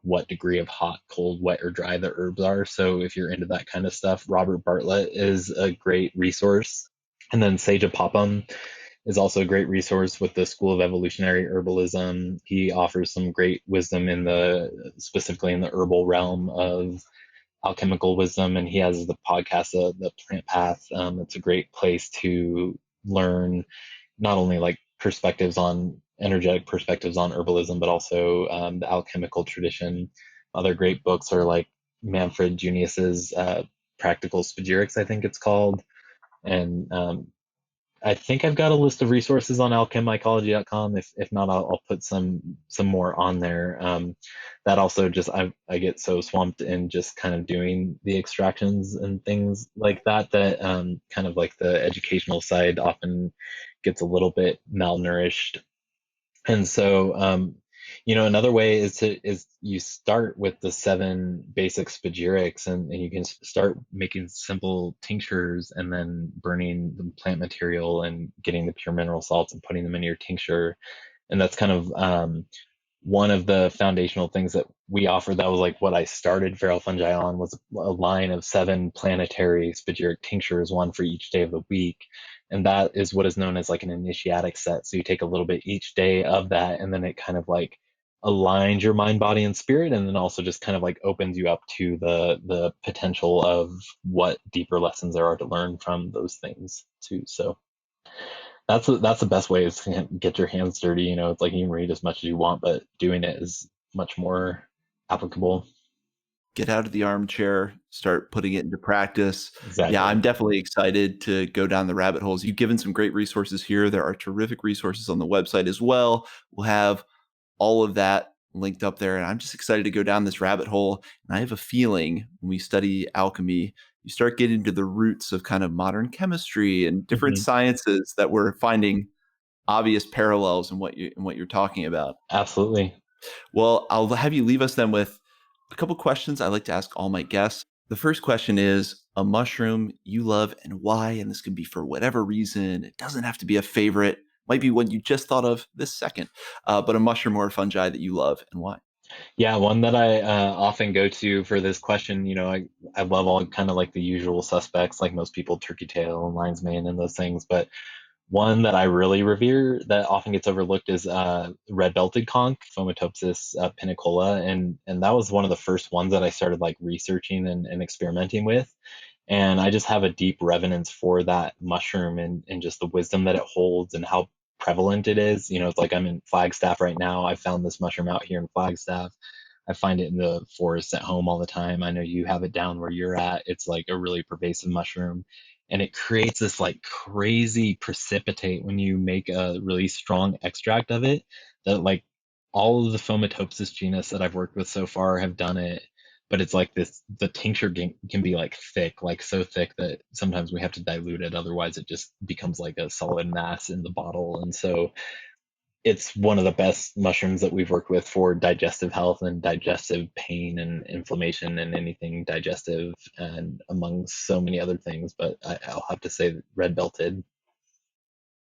what degree of hot, cold, wet, or dry the herbs are. So if you're into that kind of stuff, Robert Bartlett is a great resource. And then Sage Popham is also a great resource with the School of Evolutionary Herbalism. He offers some great wisdom in the specifically in the herbal realm of alchemical wisdom, and he has the podcast, the Plant Path. It's a great place to learn not only like perspectives on energetic perspectives on herbalism, but also the alchemical tradition. Other great books are like Manfred Junius's Practical Spagyrics, I think it's called, and I think I've got a list of resources on alchemycology.com. If not, I'll put some more on there. That also just I get so swamped in just kind of doing the extractions and things like that that kind of like the educational side often gets a little bit malnourished. And so, another way is you start with the 7 basic spagyrics, and you can start making simple tinctures and then burning the plant material and getting the pure mineral salts and putting them in your tincture. And that's kind of one of the foundational things that we offer. That was like what I started Feral Fungi on, was a line of 7 planetary spagyric tinctures, one for each day of the week. And that is what is known as like an initiatic set. So you take a little bit each day of that, and then it kind of like aligns your mind, body, and spirit, and then also just kind of like opens you up to the potential of what deeper lessons there are to learn from those things too. So that's the best way, is to get your hands dirty. It's like you can read as much as you want, but doing it is much more applicable. Get out of the armchair, start putting it into practice. Yeah, Exactly. I'm definitely excited to go down the rabbit holes. You've given some great resources here. There are terrific resources on the website as well. We'll have all of that linked up there. And I'm just excited to go down this rabbit hole. And I have a feeling when we study alchemy, you start getting to the roots of kind of modern chemistry and different Hmm. sciences that we're finding obvious parallels in what you're talking about. Absolutely. Well, I'll have you leave us then with a couple questions I like to ask all my guests. The first question is a mushroom you love and why, and this can be for whatever reason. It doesn't have to be a favorite. Might be one you just thought of this second, but a mushroom or a fungi that you love and why. Yeah, one that I often go to for this question. I love all kind of like the usual suspects, like most people, turkey tail and lion's mane and those things. But one that I really revere that often gets overlooked is red-belted conch, Fomitopsis pinicola, and that was one of the first ones that I started like researching and experimenting with. And I just have a deep reverence for that mushroom and just the wisdom that it holds and how prevalent it is. It's like I'm in Flagstaff right now. I found this mushroom out here in Flagstaff. I find it in the forest at home all the time. I know you have it down where you're at. It's like a really pervasive mushroom. And it creates this like crazy precipitate when you make a really strong extract of it that like all of the Fomitopsis genus that I've worked with so far have done it. But it's like this, the tincture can be like thick, like so thick that sometimes we have to dilute it. Otherwise, it just becomes like a solid mass in the bottle. And so it's one of the best mushrooms that we've worked with for digestive health and digestive pain and inflammation and anything digestive, and among so many other things. But I'll have to say red belted.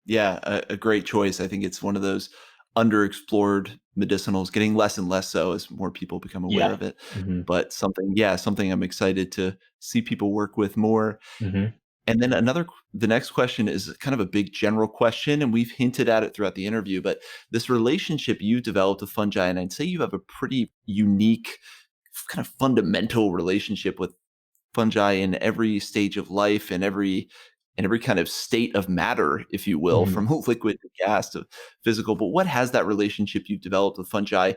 Yeah, a great choice. I think it's one of those underexplored medicinals, getting less and less so as more people become aware Yeah. of it. Hmm. But something I'm excited to see people work with more. Hmm. And then the next question is kind of a big general question, and we've hinted at it throughout the interview, but this relationship you developed with fungi, and I'd say you have a pretty unique, kind of fundamental relationship with fungi in every stage of life and every kind of state of matter, if you will, Hmm. from liquid to gas to physical. But what has that relationship you've developed with fungi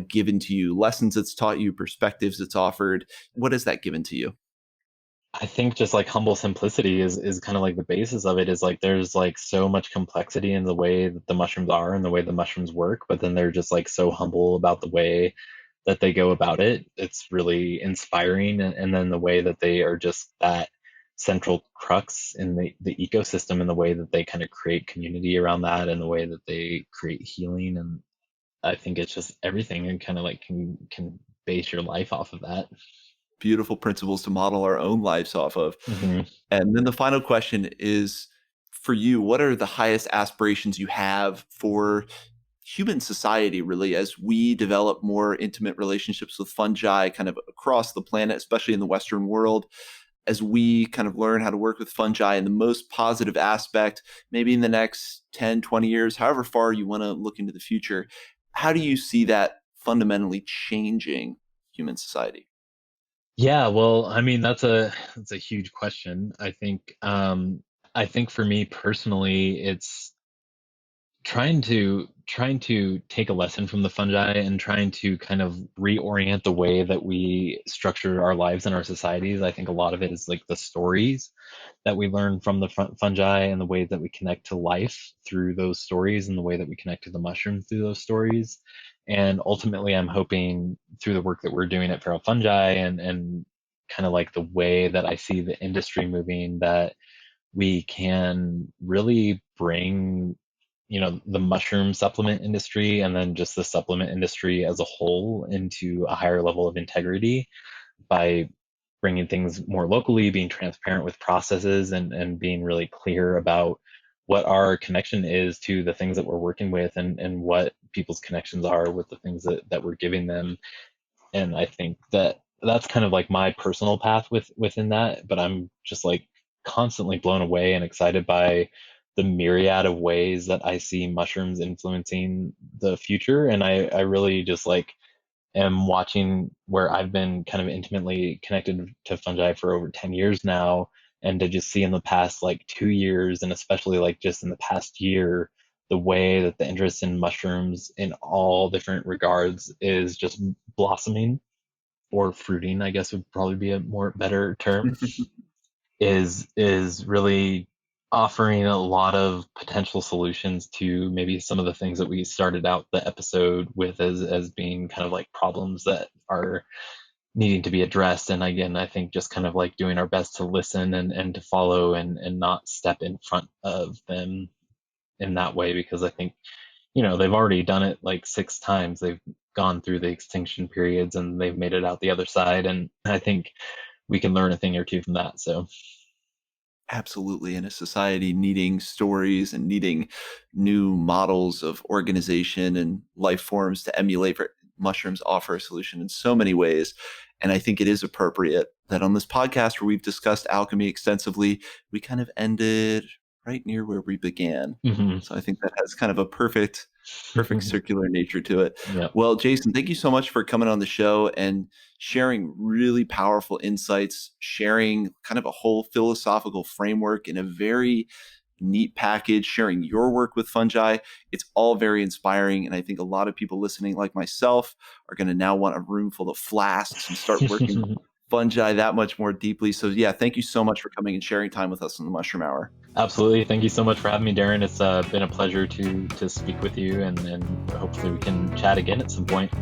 given to you? Lessons it's taught you, perspectives it's offered. What has that given to you? I think just like humble simplicity is kind of like the basis of it. Is like there's like so much complexity in the way that the mushrooms are and the way the mushrooms work, but then they're just like so humble about the way that they go about it. It's really inspiring. And then the way that they are just that central crux in the ecosystem and the way that they kind of create community around that and the way that they create healing. And I think it's just everything and kind of like can base your life off of that. Beautiful principles to model our own lives off of. Hmm. And then the final question is for you, what are the highest aspirations you have for human society, really, as we develop more intimate relationships with fungi kind of across the planet, especially in the Western world, as we kind of learn how to work with fungi in the most positive aspect, maybe in the next 10, 20 years, however far you want to look into the future, how do you see that fundamentally changing human society? Yeah, well, I mean that's a huge question. I think for me personally, it's trying to take a lesson from the fungi and trying to kind of reorient the way that we structure our lives and our societies. I think a lot of it is like the stories that we learn from the fungi and the way that we connect to life through those stories and the way that we connect to the mushrooms through those stories. And ultimately, I'm hoping through the work that we're doing at Feral Fungi and kind of like the way that I see the industry moving, that we can really bring the mushroom supplement industry and then just the supplement industry as a whole into a higher level of integrity by bringing things more locally, being transparent with processes, and being really clear about what our connection is to the things that we're working with and what people's connections are with the things that we're giving them. And I think that that's kind of like my personal path within that, but I'm just like constantly blown away and excited by the myriad of ways that I see mushrooms influencing the future. And I really just like am watching where I've been kind of intimately connected to fungi for over 10 years now, and to just see in the past like 2 years, and especially like just in the past year, the way that the interest in mushrooms in all different regards is just blossoming, or fruiting, I guess would probably be a more better term, is really offering a lot of potential solutions to maybe some of the things that we started out the episode with as being kind of like problems that are needing to be addressed. And again, I think just kind of like doing our best to listen and to follow and not step in front of them in that way, because I think they've already done it like 6 times. They've gone through the extinction periods and they've made it out the other side, and I think we can learn a thing or two from that. So Absolutely. In a society needing stories and needing new models of organization and life forms to emulate, mushrooms offer a solution in so many ways. And I think it is appropriate that on this podcast where we've discussed alchemy extensively, we kind of ended right near where we began. Hmm. So I think that has kind of a perfect circular nature to it. Yeah. Well, Jason, thank you so much for coming on the show and sharing really powerful insights, sharing kind of a whole philosophical framework in a very neat package, sharing your work with fungi. It's all very inspiring. And I think a lot of people listening, like myself, are going to now want a room full of flasks and start working with fungi that much more deeply. So yeah, thank you so much for coming and sharing time with us on the Mushroom Hour. Absolutely. Thank you so much for having me, Darren. It's been a pleasure to speak with you, and hopefully we can chat again at some point.